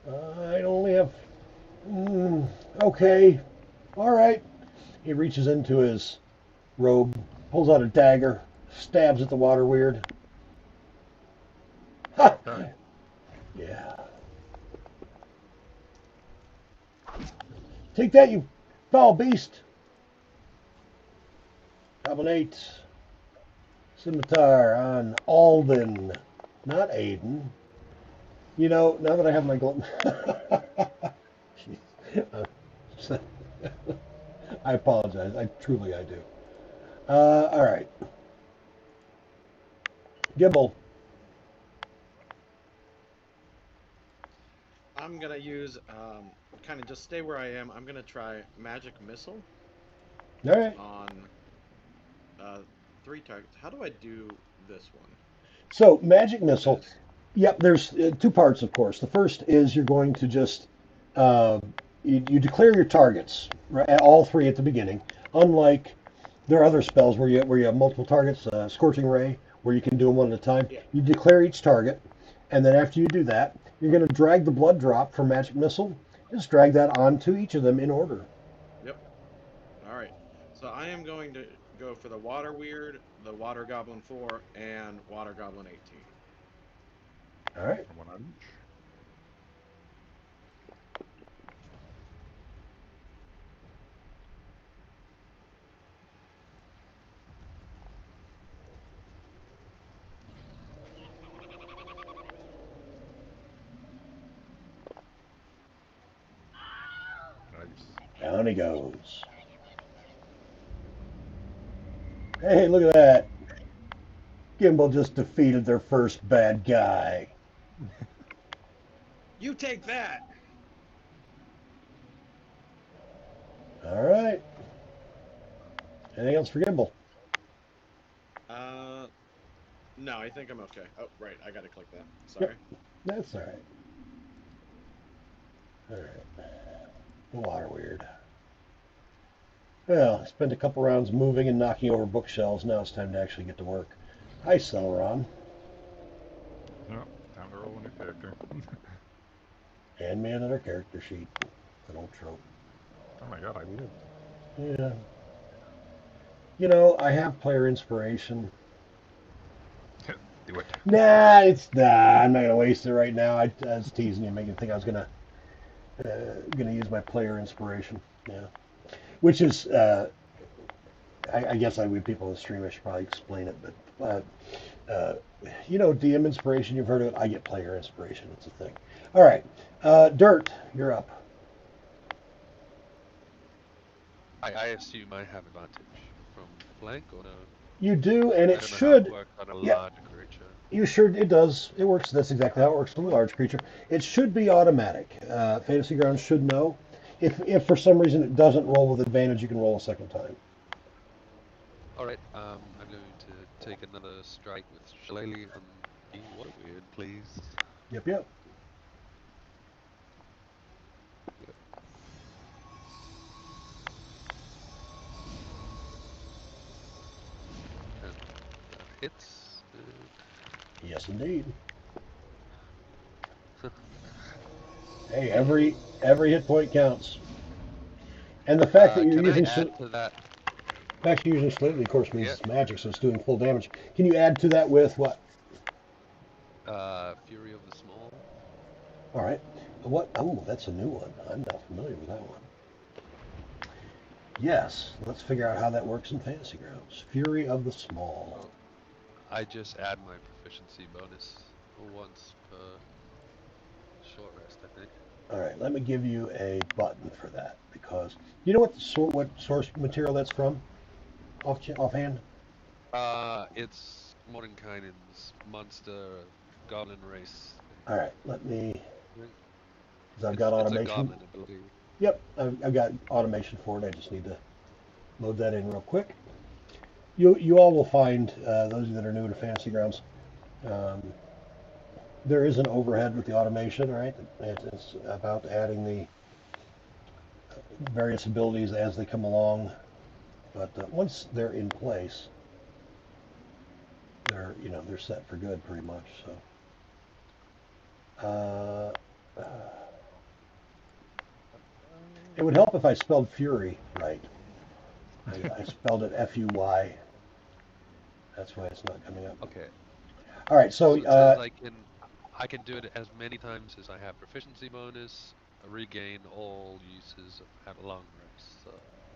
Speaker 1: I only have. Okay. Alright. He reaches into his robe, pulls out a dagger, stabs at the water weird. Ha!
Speaker 5: Okay.
Speaker 1: Yeah. Take that, you foul beast. Goblin 8. Scimitar on Alden, not Aiden. You know, now that I have my gold. I apologize. I truly do. All right. Gimbal.
Speaker 3: I'm gonna use kind of just stay where I am. I'm gonna try magic missile
Speaker 1: All right.
Speaker 3: on 3 targets. How do I do this one?
Speaker 1: So magic missile.
Speaker 3: Because-
Speaker 1: Yep. There's 2 parts, of course. The first is you're going to just you declare your targets, right, all 3 at the beginning. Unlike there are other spells where you have multiple targets, scorching ray, where you can do them one at a time.
Speaker 3: Yeah.
Speaker 1: You declare each target, and then after you do that, you're going to drag the blood drop from magic missile. Just drag that onto each of them in order.
Speaker 3: Yep. All right. So I am going to go for the water weird, the water goblin 4, and water goblin 18.
Speaker 1: All right.
Speaker 5: One on each. Nice.
Speaker 1: Down he goes. Hey, look at that. Gimbal just defeated their first bad guy.
Speaker 3: You take that.
Speaker 1: All right. Anything else for Gimbal?
Speaker 3: No, I think I'm okay. Oh, right, I gotta click that. Sorry.
Speaker 1: That's all right. All right. The water weird. Well, I spent a couple rounds moving and knocking over bookshelves. Now it's time to actually get to work. Hi, Celeron.
Speaker 5: Yep, time to roll a new character.
Speaker 1: Hand me another character sheet. An old trope.
Speaker 5: Oh my god, I did.
Speaker 1: Yeah. You know, I have player inspiration.
Speaker 5: Do it.
Speaker 1: I'm not gonna waste it right now. I was teasing you, making you think I was gonna use my player inspiration. Yeah, which is, I guess I would people on the stream. I should probably explain it, but you know, DM inspiration. You've heard of it. I get player inspiration. It's a thing. All right, Dirt, you're up.
Speaker 2: I assume I have advantage from flank, or no?
Speaker 1: You do, and
Speaker 2: I
Speaker 1: it
Speaker 2: don't know how it
Speaker 1: should.
Speaker 2: works on a
Speaker 1: Yeah,
Speaker 2: larger creature.
Speaker 1: you sure it does. It works. That's exactly how it works with a large creature. It should be automatic. Fantasy Grounds should know. If for some reason it doesn't roll with advantage, you can roll a second time.
Speaker 2: Alright, I'm going to take another strike with Shillelagh on the Water Weird, please.
Speaker 1: Yep, yep.
Speaker 2: Yep. And that hits.
Speaker 1: Yes, indeed.
Speaker 2: And
Speaker 1: Hey, every hit point counts. And the
Speaker 2: can I add to that?
Speaker 1: fact you're using slightly, of course, means
Speaker 2: Yeah,
Speaker 1: it's magic, so it's doing full damage. Can you add to that with what?
Speaker 2: Fury of the Small.
Speaker 1: All right. What? Oh, that's a new one. I'm not familiar with that one. Yes. Let's figure out how that works in Fantasy Grounds. Fury of the Small.
Speaker 2: Well, I just add my proficiency bonus once per short rest, I think.
Speaker 1: All right. Let me give you a button for that because you know what source material that's from offhand.
Speaker 2: It's Mordenkainen's monster goblin race
Speaker 1: All right. Let me.
Speaker 2: thing.
Speaker 1: 'Cause I've got
Speaker 2: It's a
Speaker 1: automation.
Speaker 2: goblin ability.
Speaker 1: Yep. I've got automation for it. I just need to load that in real quick. You all will find those of you that are new to Fantasy Grounds. Um, there is an overhead with the automation, right? It's about adding the various abilities as they come along. But once they're in place, they're set for good pretty much. So it would help if I spelled Fury right. I spelled it Fuy. That's why it's not coming up.
Speaker 2: Okay,
Speaker 1: All right, so
Speaker 2: so it says I can do it as many times as I have proficiency bonus, regain all uses at a long rest. So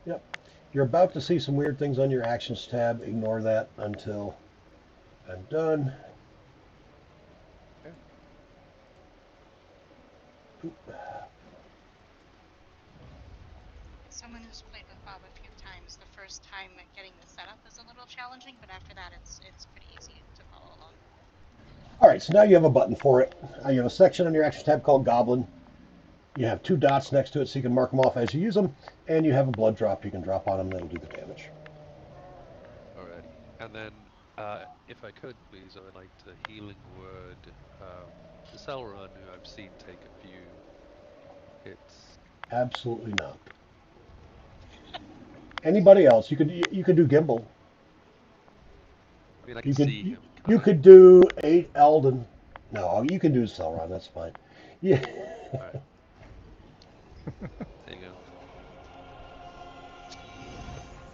Speaker 1: yep, you're about to see some weird things on your actions tab. Ignore that until I'm done.
Speaker 2: yeah.
Speaker 4: Someone who's played with Bob a few times, the first time getting the setup is a little challenging, but after that it's pretty easy to follow along.
Speaker 1: All right, so now you have a button for it. You have a section on your actions tab called Goblin. You have two dots next to it so you can mark them off as you use them, and you have a blood drop you can drop on them that'll do the damage.
Speaker 2: Alrighty, and then if I could please, I would like to healing word to Celeron, who I've seen take a few hits.
Speaker 1: Absolutely not. Anybody else? You could do Gimbal.
Speaker 2: I mean, I can
Speaker 1: You could
Speaker 2: see
Speaker 1: you,
Speaker 2: him,
Speaker 1: you
Speaker 2: can't I?
Speaker 1: could do 8 Alden. No, you can do Celeron. That's fine. Yeah.
Speaker 2: Alright, there you go.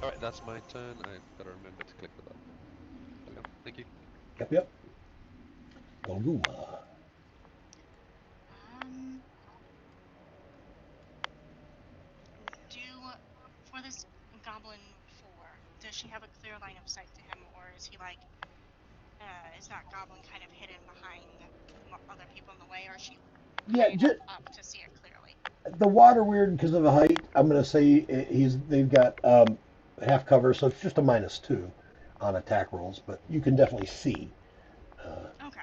Speaker 2: Alright, that's my turn. I better remember to click the button. There we go. Thank you.
Speaker 1: Yep, yep. Golguma.
Speaker 4: Um, do for this goblin four, does she have a clear line of sight to him, or is he like, is that goblin kind of hidden behind other people in the way, or is she
Speaker 1: Yeah,
Speaker 4: high enough up to see it clearly?
Speaker 1: the water weird because of the height. I'm gonna say they've got half cover, so it's just a -2 on attack rolls, but you can definitely see.
Speaker 4: Okay.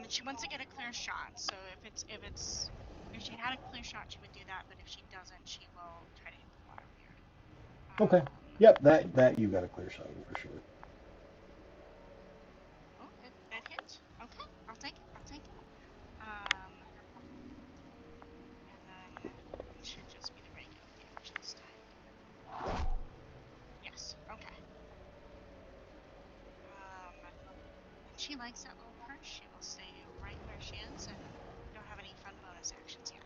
Speaker 4: She wants to get a clear shot, so if she had a clear shot, she would do that, but if she doesn't, she will try to hit the water weird.
Speaker 1: Okay. Yep, that you got a clear shot for sure.
Speaker 4: Oh, that hit. Okay, I'll take it. I'll take it. And then it should just be the regular damage this time. she likes that little perch, she will stay right where she is, and we don't have any fun bonus actions yet.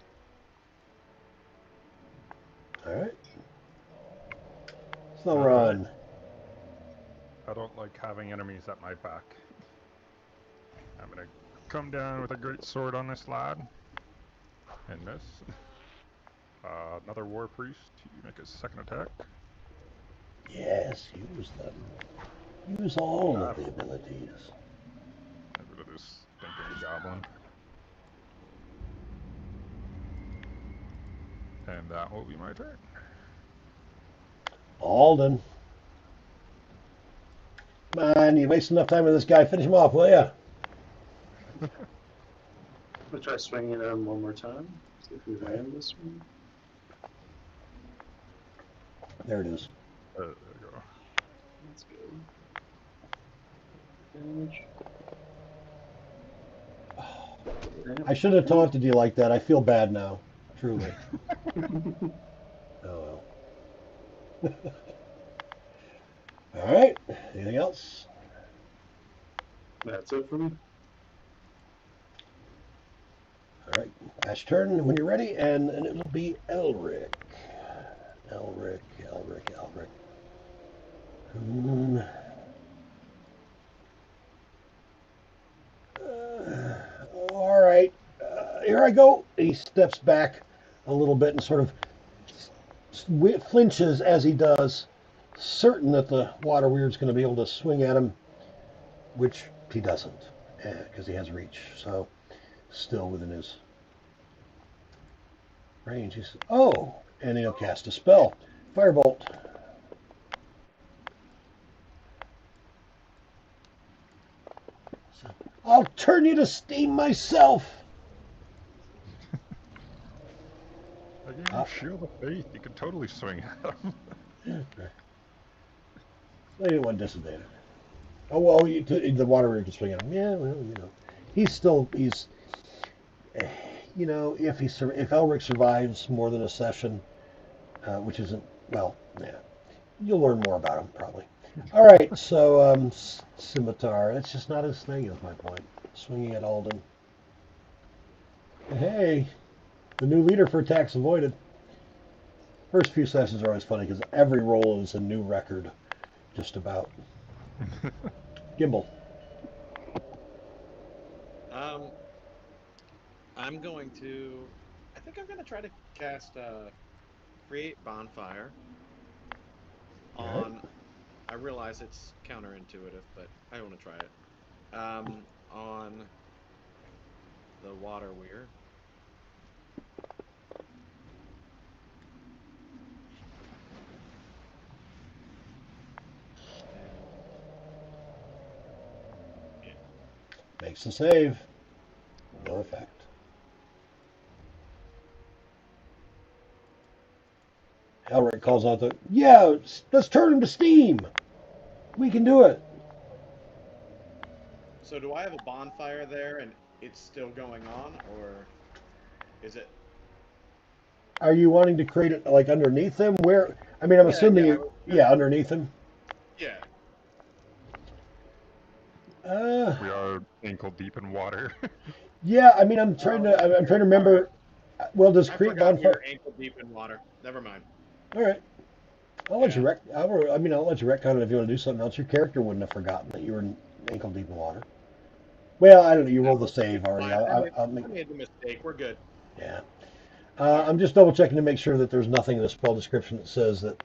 Speaker 1: All right. So
Speaker 5: All
Speaker 1: run.
Speaker 5: I don't like having enemies at my back. I'm gonna come down with a great sword on this lad. And miss. Another war priest. You make a second attack.
Speaker 1: Yes, use them. Use all
Speaker 5: Ah.
Speaker 1: of the abilities.
Speaker 5: Get rid of this stinking goblin. And that will be my turn.
Speaker 1: Alden. Come on, you waste enough time with this guy. Finish him off, will ya?
Speaker 6: I'm gonna try swinging at him one more time. See if we land this one.
Speaker 1: There it is.
Speaker 5: There you go.
Speaker 6: That's good. Damage.
Speaker 1: I should have taunted you like that. I feel bad now. Truly. Oh well. All right. Anything else?
Speaker 6: That's it for me.
Speaker 1: All right. Ash turn when you're ready, and it'll be Elric. Elric. All right. Here I go. He steps back a little bit and sort of flinches as he does, certain that the water weird's going to be able to swing at him, which he doesn't, because he has reach. So, still within his range. He's and he'll cast a spell, Firebolt. So, I'll turn you to steam myself.
Speaker 5: I gave you Shield of Faith. You can totally swing at him.
Speaker 1: I didn't want disadvantage. Oh well, the water weird can swing at him. Yeah, well, he's if Elric survives more than a session, which isn't, well, yeah, you'll learn more about him probably. All right, so scimitar. That's just not his thing. Is my point. Swinging at Alden. Hey, the new leader for attacks avoided. First few sessions are always funny because every roll is a new record, just about. Gimbal.
Speaker 3: I'm going to. I think I'm going to try to cast Create Bonfire on. I realize it's counterintuitive, but I want to try it. On the water weird. And yeah.
Speaker 1: Makes the save. No effect. Elric calls out let's turn him to steam. We can do it.
Speaker 3: So do I have a bonfire there and it's still going on, or is it?
Speaker 1: Are you wanting to create it like underneath him? Where? I mean, I'm assuming underneath him.
Speaker 3: Yeah.
Speaker 5: We are ankle deep in water.
Speaker 1: Yeah, I mean, I'm trying to remember. Well, does
Speaker 3: I
Speaker 1: create
Speaker 3: forgot we
Speaker 1: bonfire?
Speaker 3: were ankle deep in water. Never mind.
Speaker 1: All right. I'll let you
Speaker 3: Yeah.
Speaker 1: I'll let you retcon it if you want to do something else. Your character wouldn't have forgotten that you were ankle deep in water. Well, I don't know. You rolled the save already.
Speaker 3: I
Speaker 1: I'll make.
Speaker 3: made the mistake. We're good.
Speaker 1: Yeah. I'm just double checking to make sure that there's nothing in the spell description that says that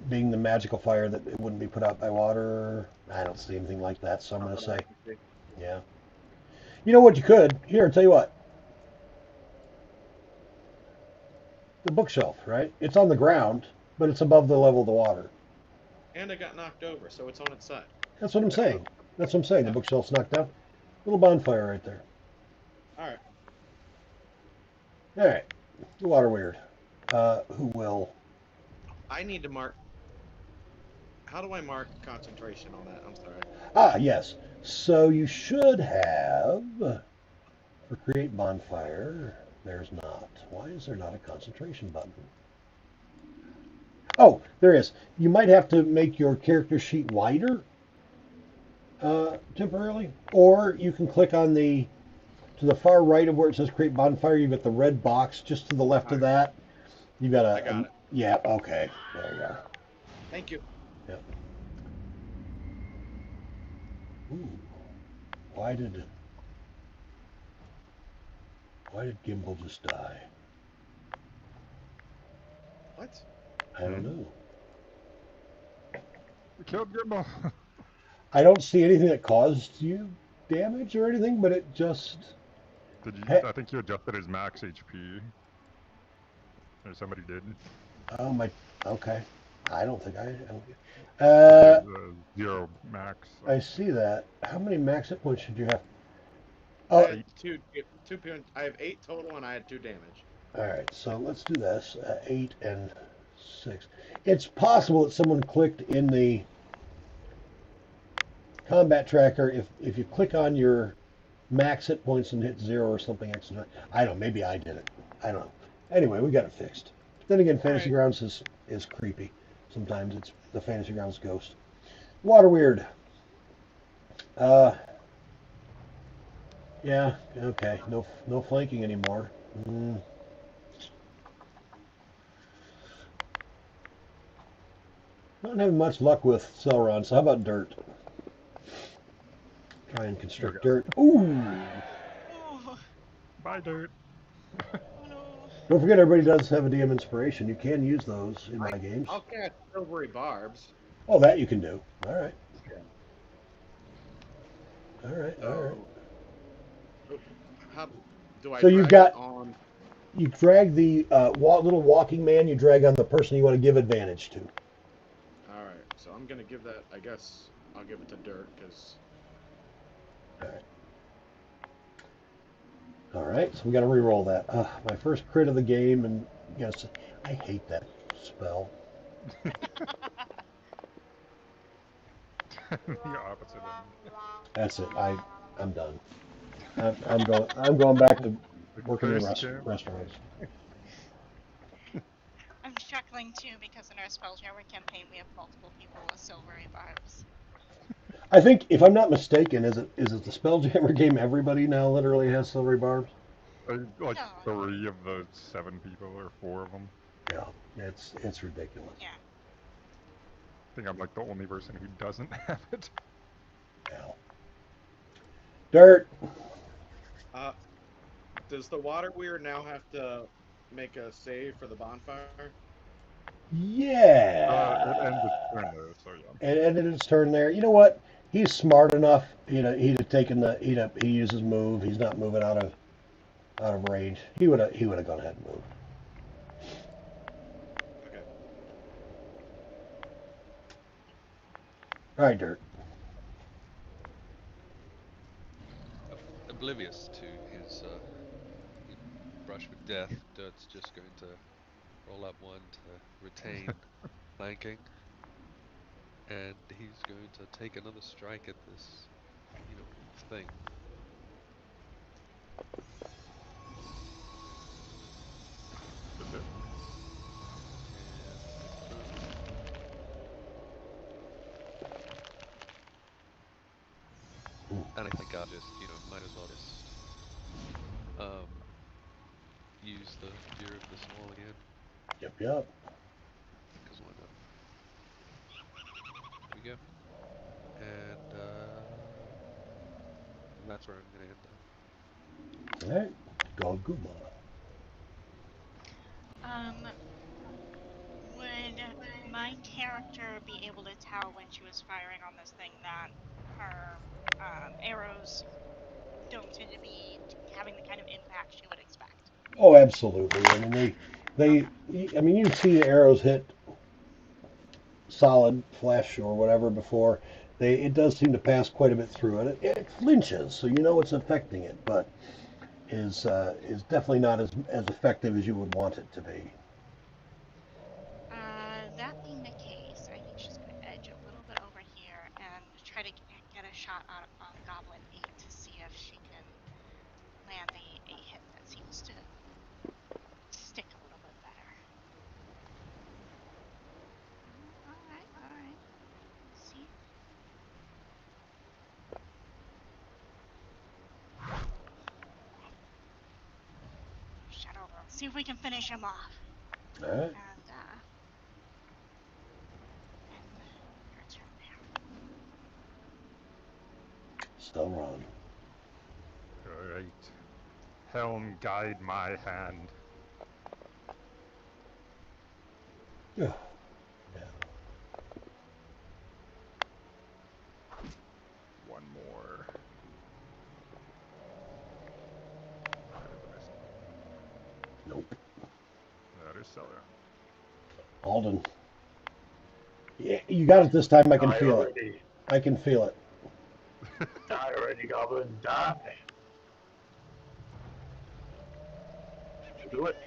Speaker 1: being the magical fire that it wouldn't be put out by water. I don't see anything like that, so I'm going to say, yeah. You know what you could? Here, I'll tell you what. The bookshelf, right? It's on the ground, but it's above the level of the water.
Speaker 3: And it got knocked over, so it's on its side.
Speaker 1: That's what I'm saying. That's what I'm saying. The bookshelf's knocked down. Little bonfire right there.
Speaker 3: All right.
Speaker 1: All right. The water weird. Who will?
Speaker 3: I need to mark. How do I mark concentration on that? I'm sorry.
Speaker 1: Yes. So you should have for create bonfire. There's not. Why is there not a concentration button? Oh, there is. You might have to make your character sheet wider. temporarily, or you can click on to the far right of where it says create bonfire. You've got the red box just to the left of that. You've got
Speaker 3: I got it.
Speaker 1: yeah, okay, there you are.
Speaker 3: Thank you.
Speaker 1: Yep. Ooh, why did Gimbal just die?
Speaker 3: What?
Speaker 1: I don't know.
Speaker 5: We killed Gimbal.
Speaker 1: I don't see anything that caused you damage or anything, but it just.
Speaker 5: Did you?
Speaker 1: Hey,
Speaker 5: I think you adjusted his max HP. Or somebody did.
Speaker 1: oh my. Okay. I don't think I.
Speaker 5: He
Speaker 1: Uh,
Speaker 5: has zero max. So.
Speaker 1: I see that. How many max hit points should you have?
Speaker 3: I
Speaker 1: Oh,
Speaker 3: had I have 8 total, and I had 2 damage.
Speaker 1: all right. So let's do this. 8 and 6. It's possible that someone clicked in the combat tracker. If you click on your max hit points and hit 0 or something extra, I don't know. Maybe I did it. I don't know. Anyway, we got it fixed. Then again, Fantasy
Speaker 3: Alright.
Speaker 1: Grounds is creepy. Sometimes it's the Fantasy Grounds ghost. Water weird. Uh, yeah, okay. No flanking anymore. Mm, not having much luck with Celeron, so how about dirt? Try and
Speaker 5: Here we
Speaker 1: construct
Speaker 5: go.
Speaker 1: dirt. Ooh!
Speaker 4: Oh,
Speaker 5: Bye, dirt.
Speaker 4: oh no.
Speaker 1: Don't forget, everybody does have a DM inspiration. You can use those in
Speaker 3: I
Speaker 1: my games.
Speaker 3: I'll cast silvery barbs.
Speaker 1: Oh, that you can do. All right.
Speaker 3: Yeah.
Speaker 1: All right. All right.
Speaker 3: So, how do I
Speaker 1: So you've
Speaker 3: drag it
Speaker 1: got
Speaker 3: on?
Speaker 1: you drag the little walking man. You drag on the person you want to give advantage to.
Speaker 3: All right. So I'm gonna give that. I guess I'll give it to dirt because.
Speaker 1: All right. All right. So we got to re-roll that. My first crit of the game, and yes, I hate that spell.
Speaker 5: The opposite end.
Speaker 1: That's it. I'm done. I'm going back to
Speaker 5: The
Speaker 1: working in
Speaker 5: thirst camp.
Speaker 1: restaurants.
Speaker 4: I'm chuckling too because in our Spelljammer campaign we have multiple people with silvery barbs.
Speaker 1: I think, if I'm not mistaken, is it the Spelljammer game? Everybody now literally has silvery barbs.
Speaker 5: Like
Speaker 4: No,
Speaker 5: 3 of the 7 people, or 4 of them.
Speaker 1: Yeah, it's ridiculous.
Speaker 4: yeah.
Speaker 5: I think I'm like the only person who doesn't have it.
Speaker 1: Yeah. Dirt.
Speaker 3: Uh, does the water weird now have to make a save for the bonfire?
Speaker 5: It ends its
Speaker 1: Yeah.
Speaker 5: turn though, so yeah.
Speaker 1: And ended his turn there. You know what? He's smart enough. He'd have taken he used his move. He's not moving out of range. He would have gone ahead and moved.
Speaker 3: Okay.
Speaker 1: All right, Dirt.
Speaker 2: Oblivious to his brush with death, Dirt's just going to roll up one to retain flanking, and he's going to take another strike at this, thing.
Speaker 5: That's it.
Speaker 2: And confirm. And I think I'll just, might as well just um, use the Fear of the Small again,
Speaker 1: Yep, yep.
Speaker 2: because why not? There we go. And that's where I'm going to end that.
Speaker 1: All right. Goguma.
Speaker 4: Um, would my character be able to tell when she was firing on this thing that her arrows don't tend to be having the kind of impact she would expect?
Speaker 1: Oh, absolutely. I mean,
Speaker 4: Okay.
Speaker 1: I mean, you see the arrows hit solid flesh or whatever before. It does seem to pass quite a bit through it. It flinches, so you know it's affecting it, but is definitely not as effective as you would want it to be.
Speaker 4: That being the case, I think she's going to edge a little bit over here and try to get a shot on Goblin 8 to see if she can land a hit that seems to stick a little bit better. Alright, alright. Let's see. see if we can finish him off.
Speaker 1: All right.
Speaker 4: And your turn there.
Speaker 1: Still wrong.
Speaker 5: All right. Helm, guide my hand.
Speaker 1: Yeah.
Speaker 5: One more.
Speaker 1: Nope.
Speaker 5: That is Celia.
Speaker 1: Alden. Yeah, you got it this time. I can
Speaker 6: Die
Speaker 1: feel it.
Speaker 6: already.
Speaker 1: I can feel it.
Speaker 6: Die already, Goblin. Die. Did you do it?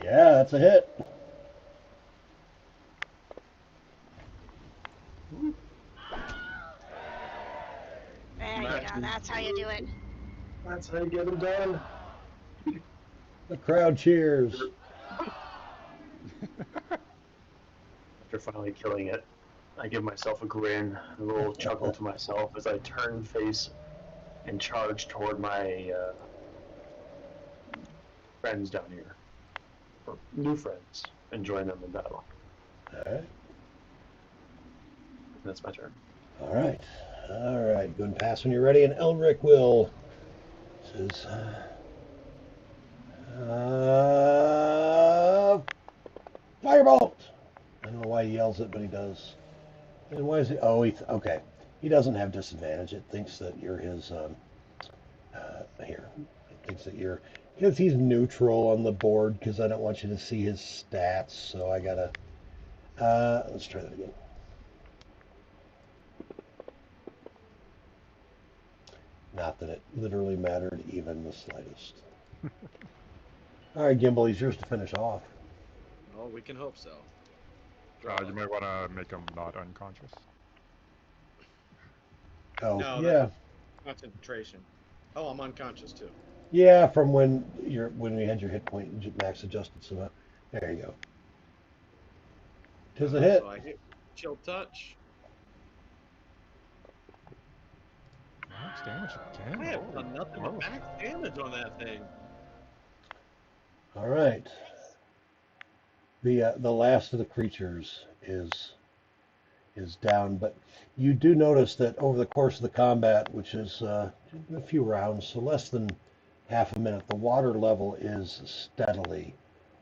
Speaker 1: Yeah, that's a hit.
Speaker 4: There you go. That's how you do it.
Speaker 6: That's how you get him done.
Speaker 1: The crowd cheers.
Speaker 6: After finally killing it, I give myself a grin, a little chuckle to myself as I turn face and charge toward my friends down here, or new friends, and join them in battle.
Speaker 1: All right.
Speaker 6: That's my turn.
Speaker 1: All right. All right. Go and pass when you're ready, and Elric will. Says, firebolt. I don't know why he yells it, but he does. And why is he? Oh, okay. He doesn't have disadvantage. It thinks that you're his. Here. It thinks that you're. Because he's neutral on the board. Because I don't want you to see his stats. So I gotta. Let's try that again. Not that it literally mattered even the slightest. All right, Gimbal, he's yours to finish off.
Speaker 3: Oh, we can hope so.
Speaker 5: You might want to make him not unconscious.
Speaker 1: Oh,
Speaker 3: No,
Speaker 1: yeah.
Speaker 3: Concentration. Oh, I'm unconscious too.
Speaker 1: Yeah, from when we had your hit point max adjusted. So there you go. Tis a hit.
Speaker 3: So I hit chill touch.
Speaker 5: Max damage again.
Speaker 3: I have
Speaker 5: Holy
Speaker 3: done nothing but
Speaker 5: smokes.
Speaker 3: max damage on that thing.
Speaker 1: All right. The last of the creatures is down, but you do notice that over the course of the combat, which is a few rounds, so less than half a minute, the water level is steadily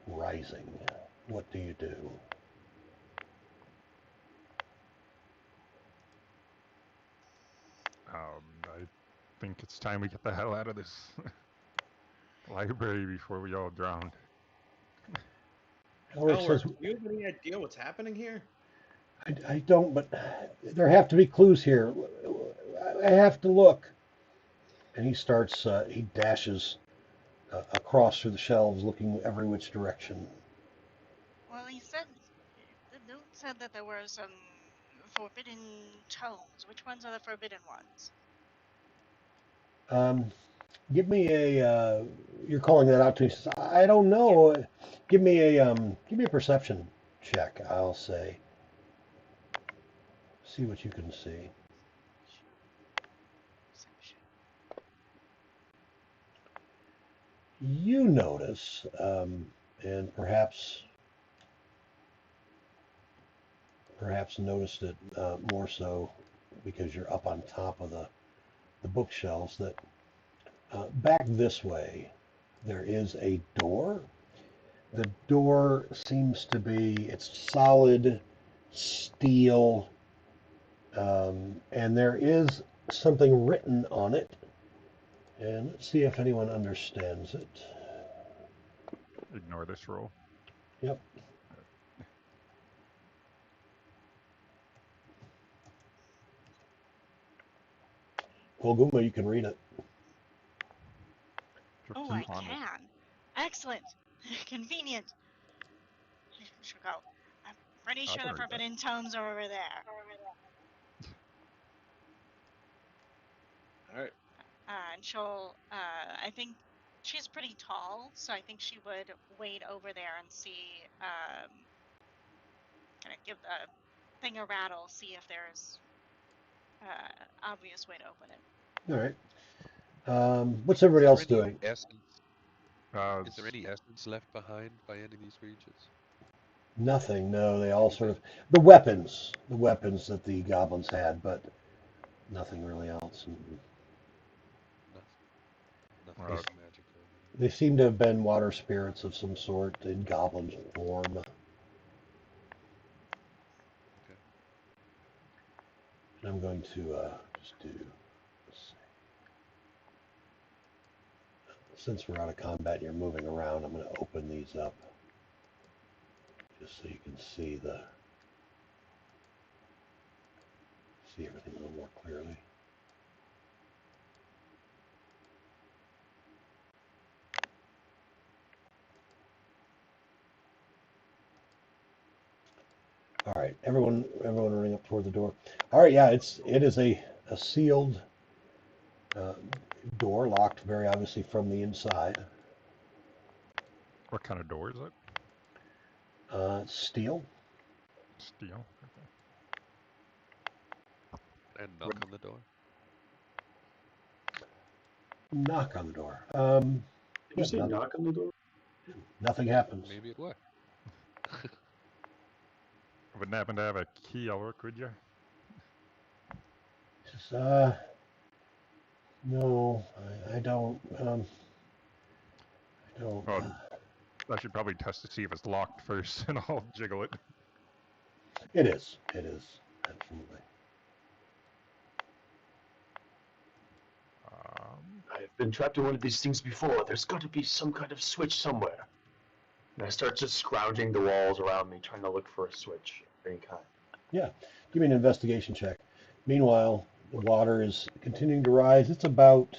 Speaker 1: rising. What do you do?
Speaker 5: I think it's time we get the hell out of this library before we all drown.
Speaker 1: Elric says,
Speaker 3: Do you have any idea what's happening here?
Speaker 1: I don't, but there have to be clues here. I have to look. And he dashes across through the shelves, looking every which direction.
Speaker 4: Well, the note said that there were some forbidden tomes. Which ones are the forbidden ones?
Speaker 1: Give me a. You're calling that out to me. He says, I don't know. Give me a perception check. I'll say. See what you can see.
Speaker 4: Perception.
Speaker 1: You notice, and perhaps noticed it more so because you're up on top of the bookshelves, that back this way there is a door. The door seems to be, it's solid steel, and there is something written on it. And let's see if anyone understands it.
Speaker 5: Ignore this roll.
Speaker 1: Yep. Well, Guma, you can read it.
Speaker 4: Oh, I can. Excellent. Convenient. She'll go. I'm pretty sure the forbidden tomes are over there.
Speaker 3: All right.
Speaker 4: And she'll, I think she's pretty tall, so I think she would wade over there and see, kind of give the thing a rattle, see if there's obvious way to open it.
Speaker 1: All right. What's everybody else
Speaker 2: Is there any
Speaker 1: doing?
Speaker 2: essence? Is there any essence left behind by any of these creatures?
Speaker 1: Nothing. No, they all sort of the weapons that the goblins had, but nothing really else.
Speaker 2: Nothing
Speaker 5: Uh,
Speaker 2: magical.
Speaker 1: They seem to have been water spirits of some sort in goblin form.
Speaker 2: Okay.
Speaker 1: And I'm going to just do, since we're out of combat and you're moving around, I'm going to open these up just so you can see everything a little more clearly. All right, everyone running up toward the door. All right, yeah, it is a sealed uh, door, locked very obviously from the inside.
Speaker 5: what kind of door is it?
Speaker 1: Steel.
Speaker 5: Steel. Okay.
Speaker 2: And knock on the door.
Speaker 1: Knock on the door.
Speaker 6: Did
Speaker 1: Yeah,
Speaker 6: you say knock on the door?
Speaker 1: nothing happens.
Speaker 2: Maybe it worked.
Speaker 5: Wouldn't happen to have a key, Elric, would you?
Speaker 1: Just, no, I don't. I don't.
Speaker 5: Oh, I should probably test to see if it's locked first, and I'll jiggle it.
Speaker 1: It is. It is. Absolutely.
Speaker 6: I've been trapped in one of these things before. There's got to be some kind of switch somewhere. And I start just scrounging the walls around me, trying to look for a switch of any kind.
Speaker 1: Yeah. Give me an investigation check. Meanwhile, the water is continuing to rise. It's about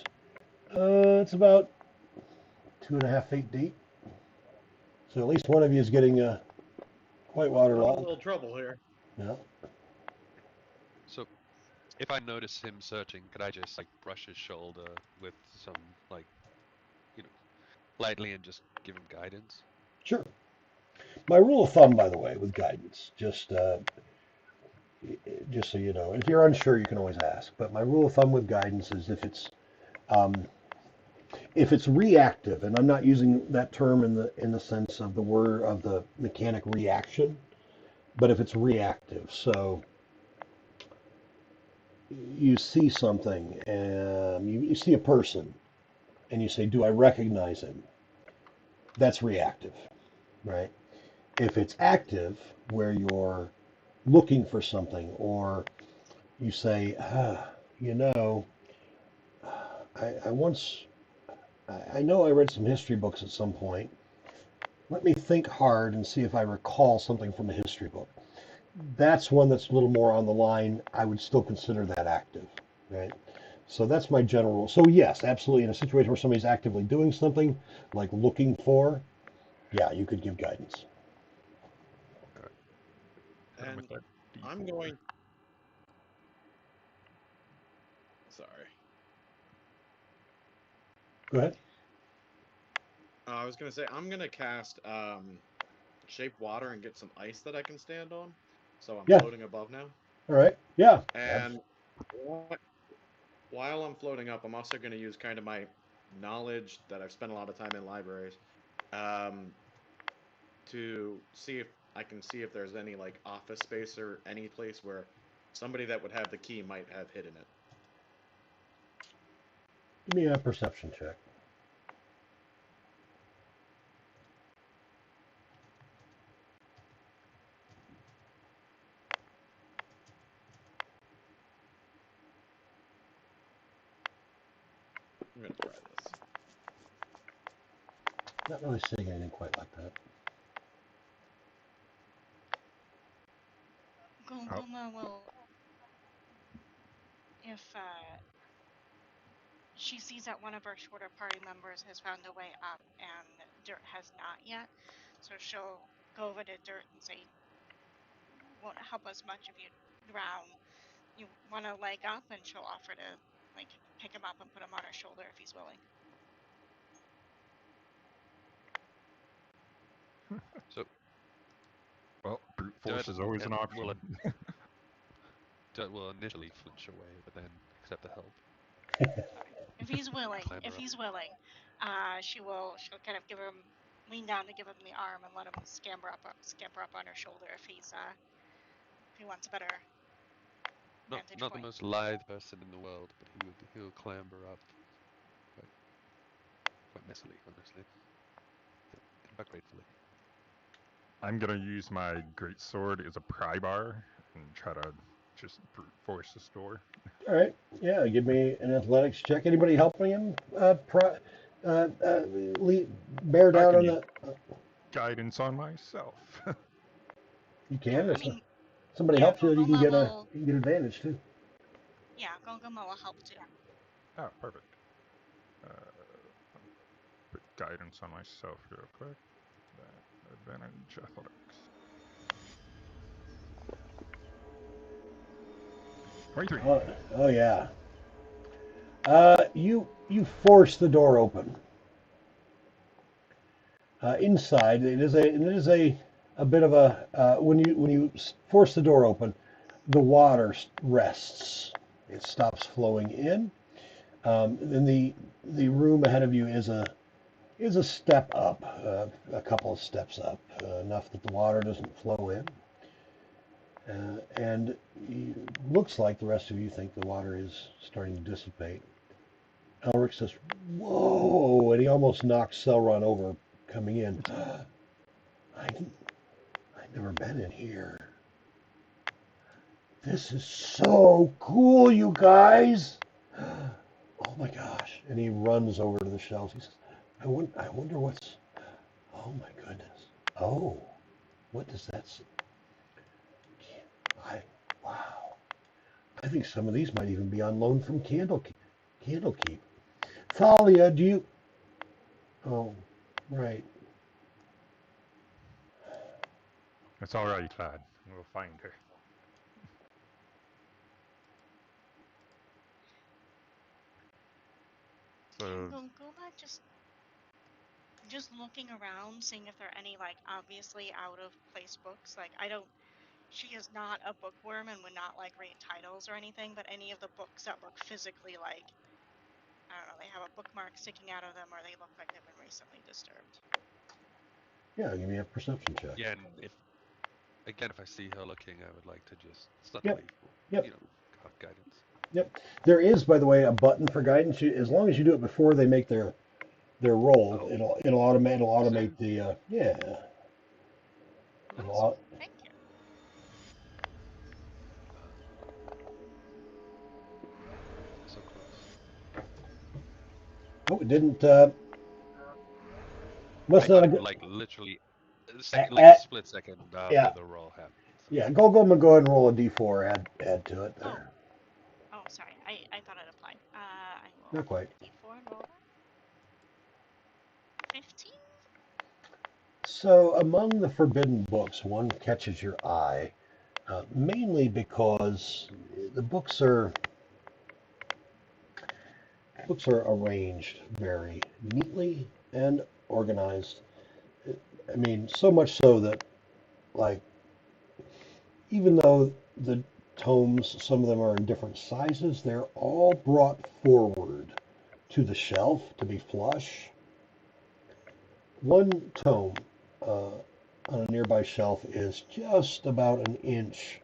Speaker 1: 2.5 feet deep. So at least one of you is getting quite
Speaker 3: I'm in a
Speaker 1: waterlogged.
Speaker 3: little trouble here.
Speaker 1: Yeah.
Speaker 2: So, if I notice him searching, could I just like brush his shoulder with some like, lightly and just give him guidance?
Speaker 1: Sure. My rule of thumb, by the way, with guidance, just so you know, if you're unsure, you can always ask. But my rule of thumb with guidance is um, if it's reactive, and I'm not using that term in the sense of the word of the mechanic reaction, but if it's reactive, so you see something, you see a person, and you say, "Do I recognize him?" That's reactive, right? If it's active, where you're looking for something, or you say, you know, I once, I know I read some history books at some point. Let me think hard and see if I recall something from a history book. That's one that's a little more on the line. I would still consider that active, right? So that's my general rule. So yes, absolutely. In a situation where somebody's actively doing something, like looking for, yeah, you could give guidance.
Speaker 5: Hit him with
Speaker 3: And
Speaker 5: that
Speaker 3: I'm
Speaker 5: D4.
Speaker 3: going. Sorry.
Speaker 1: Go ahead.
Speaker 3: I was gonna say I'm gonna cast shape water and get some ice that I can stand on. So I'm
Speaker 1: Yeah.
Speaker 3: floating above now.
Speaker 1: All right. Yeah.
Speaker 3: And while I'm floating up, I'm also gonna use kind of my knowledge that I've spent a lot of time in libraries, um, to see if I can see if there's any like office space or any place where somebody that would have the key might have hidden it.
Speaker 1: Give me a perception check.
Speaker 3: I'm gonna try this.
Speaker 1: Not really seeing anything quite like that.
Speaker 4: Goma will, if she sees that one of our shorter party members has found a way up and Dirt has not yet, so she'll go over to Dirt and say, "Won't help us much if you drown. You want a leg up?" And she'll offer to like pick him up and put him on her shoulder if he's willing.
Speaker 2: So,
Speaker 5: Well, brute force
Speaker 2: Dirt
Speaker 5: is always an option.
Speaker 2: Dirt will initially flinch away, but then accept the help.
Speaker 4: If he's willing,
Speaker 2: Climber
Speaker 4: if
Speaker 2: up.
Speaker 4: he's willing, she'll kind of lean down to give him the arm and let him scamper up on her shoulder if he wants a better vantage
Speaker 2: Not the
Speaker 4: point.
Speaker 2: most lithe person in the world, but he'll clamber up quite quite messily, honestly, but gratefully.
Speaker 5: I'm gonna use my great sword as a pry bar and try to just brute force this door.
Speaker 1: All right. Yeah, give me an athletics check. Anybody helping him? Bear
Speaker 5: I
Speaker 1: down
Speaker 5: can
Speaker 1: on
Speaker 5: use
Speaker 1: the.
Speaker 5: guidance on myself.
Speaker 1: You
Speaker 4: Yeah,
Speaker 1: can.
Speaker 4: I
Speaker 1: If
Speaker 4: mean,
Speaker 1: somebody
Speaker 4: yeah,
Speaker 1: helps you,
Speaker 4: Gogoma will.
Speaker 1: you can get advantage too.
Speaker 4: Yeah, Gogoma will help too.
Speaker 5: Oh, perfect. Uh, put guidance on myself real quick. Advantage athletics. 23.
Speaker 1: Oh yeah. You force the door open. Inside, a bit of a when you force the door open, the water rests. It stops flowing in. Then the room ahead of you is a step up, a couple of steps up, enough that the water doesn't flow in. And looks like the rest of you think the water is starting to dissipate. Elric says, "Whoa!" and he almost knocks Selron over coming in. I've never been in here. This is so cool, you guys. Oh my gosh. And he runs over to the shelves. He says, I wonder what's, oh my goodness. Oh, what does that say? I, wow. I think some of these might even be on loan from Candlekeep. Thalia, do you, oh, right.
Speaker 5: It's all right, lad. We'll find her. So,
Speaker 4: Gogoma just looking around, seeing if there are any like obviously out of place books. Like I don't. She is not a bookworm and would not like read titles or anything, but any of the books that look physically like, I don't know, they have a bookmark sticking out of them or they look like they've been recently disturbed.
Speaker 1: Yeah, give me a perception check.
Speaker 2: Yeah, and if I see her looking, I would like to just
Speaker 1: Yep,
Speaker 2: subtly,
Speaker 1: yep,
Speaker 2: cast guidance.
Speaker 1: yep. There is, by the way, a button for guidance. As long as you do it before they make their roll,
Speaker 2: Oh,
Speaker 1: it'll
Speaker 2: awesome.
Speaker 1: automate the yeah.
Speaker 4: Awesome.
Speaker 1: It'll,
Speaker 4: Thank you.
Speaker 2: So close.
Speaker 1: oh, it didn't. Must
Speaker 2: I
Speaker 1: not
Speaker 2: got
Speaker 1: have.
Speaker 2: it like literally like a
Speaker 1: At,
Speaker 2: split second
Speaker 1: yeah,
Speaker 2: after the roll happened. So.
Speaker 1: yeah. Go ahead and roll a d4. Add to it.
Speaker 4: Oh,
Speaker 1: There.
Speaker 4: sorry. I thought it applied. I will
Speaker 1: Not quite.
Speaker 4: take a d4 and roll that. 15?
Speaker 1: So among the forbidden books, one catches your eye, mainly because the books are arranged very neatly and organized. I mean, so much so that like even though the tomes, some of them are in different sizes, they're all brought forward to the shelf to be flush. One tome on a nearby shelf is just about an inch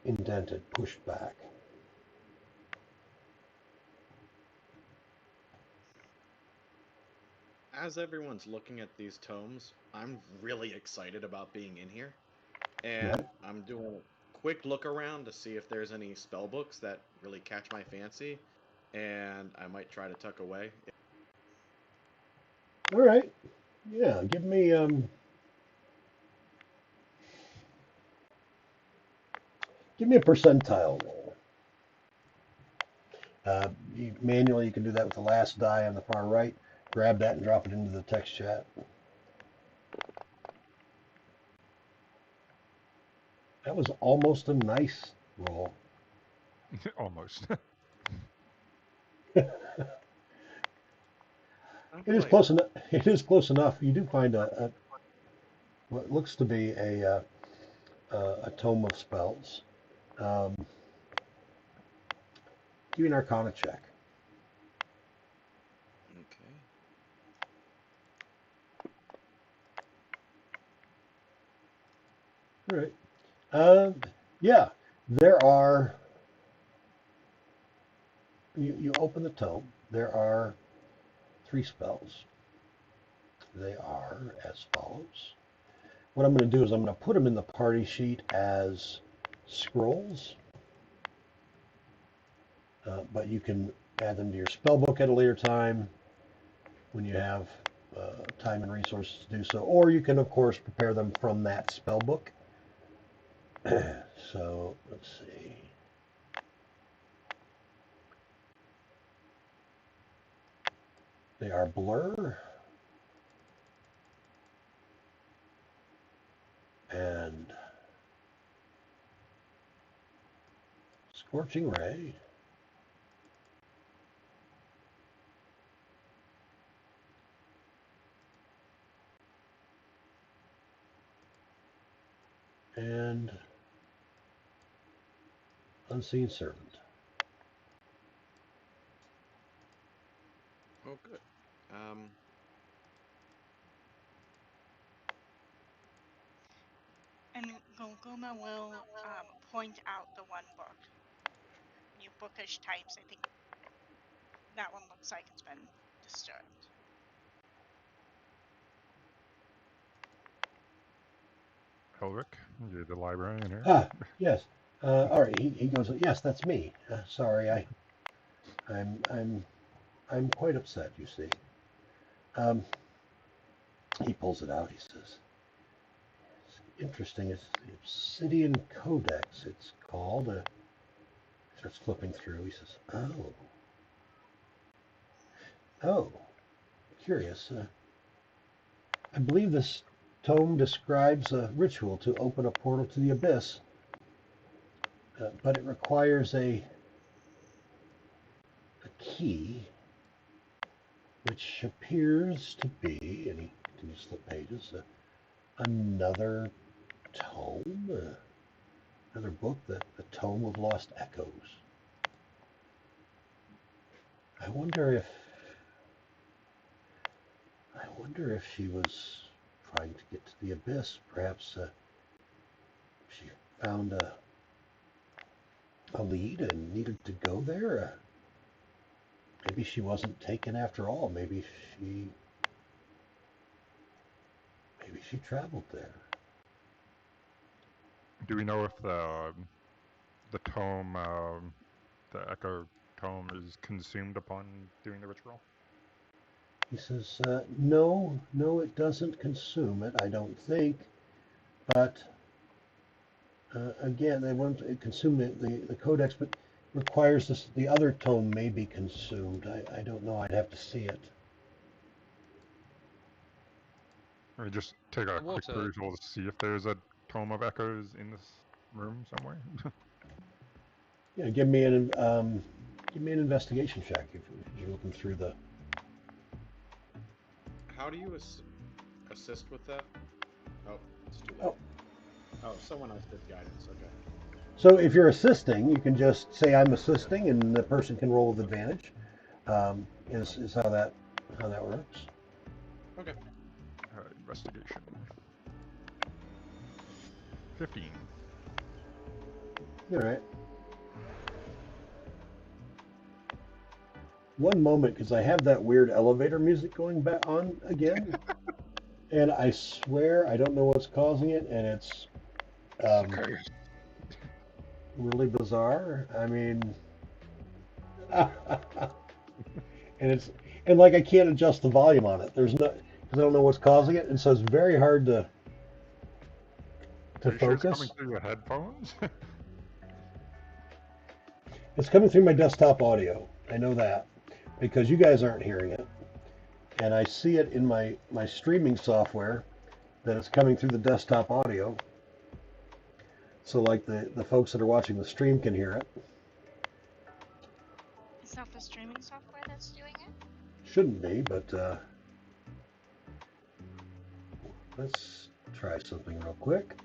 Speaker 1: indented, pushed back.
Speaker 3: As everyone's looking at these tomes, I'm really excited about being in here. And
Speaker 1: Yeah.
Speaker 3: I'm doing a quick look around to see if there's any spell books that really catch my fancy. And I might try to tuck away.
Speaker 1: All right. Yeah. Give me a percentile roll. Manually, you can do that with the last die on the far right. Grab that and drop it into the text chat. That was almost a nice roll.
Speaker 5: almost.
Speaker 1: It
Speaker 3: Not
Speaker 1: is
Speaker 3: quite.
Speaker 1: close enough. It is close enough. You do find what looks to be a tome of spells. Give me an Arcana check. All right. Yeah, there are. You open the tome. There are 3 spells. They are as follows. What I'm going to do is I'm going to put them in the party sheet as scrolls, but you can add them to your spell book at a later time when you have time and resources to do so, or you can of course prepare them from that spell book. So let's see. They are Blur and Scorching Ray and Unseen Servant.
Speaker 3: Oh, good.
Speaker 4: And Goguma will point out the one book. You bookish types, I think that one looks like it's been disturbed.
Speaker 5: Elric, you're the librarian here.
Speaker 1: Ah, yes. All right. He goes. Yes, that's me. Sorry, I'm quite upset. You see. He pulls it out. He says, "It's interesting. It's the Obsidian Codex. It's called." Starts flipping through. He says, oh, curious. I believe this tome describes a ritual to open a portal to the abyss, but it requires a key, which appears to be," and he continues the pages, another tome, another book, the Tome of Lost Echoes. I wonder if she was trying to get to the abyss. Perhaps she found a lead and needed to go there. Maybe she wasn't taken after all. Maybe she traveled there.
Speaker 5: Do we know if the tome, the Echo tome, is consumed upon doing the ritual?
Speaker 1: He says, no, it doesn't consume it, I don't think. But again, they won't consume the codex, but requires this, the other tome may be consumed. I don't know. I'd have to see it.
Speaker 5: Or just take a quick
Speaker 2: Water.
Speaker 5: perusal to see if there's a tome of echoes in this room somewhere.
Speaker 1: Yeah, give me an investigation check if you're looking through the.
Speaker 3: How do you assist with that? Oh, it's too late.
Speaker 1: Oh.
Speaker 3: Oh, someone else did guidance. Okay.
Speaker 1: So if you're assisting, you can just say I'm assisting, and the person can roll with advantage. Is how that works.
Speaker 3: Okay.
Speaker 5: Investigation. 15.
Speaker 1: All right. One moment, because I have that weird elevator music going back on again, and I swear I don't know what's causing it, and it's really bizarre. I mean, and like I can't adjust the volume on it. There's no, because I don't know what's causing it, and so it's very hard to
Speaker 5: Are you sure it's
Speaker 1: focus.
Speaker 5: coming through your headphones?
Speaker 1: It's coming through my desktop audio. I know that because you guys aren't hearing it, and I see it in my streaming software that it's coming through the desktop audio. So like the folks that are watching the stream can hear it.
Speaker 4: Is that the streaming software that's doing it?
Speaker 1: Shouldn't be, but let's try something real quick.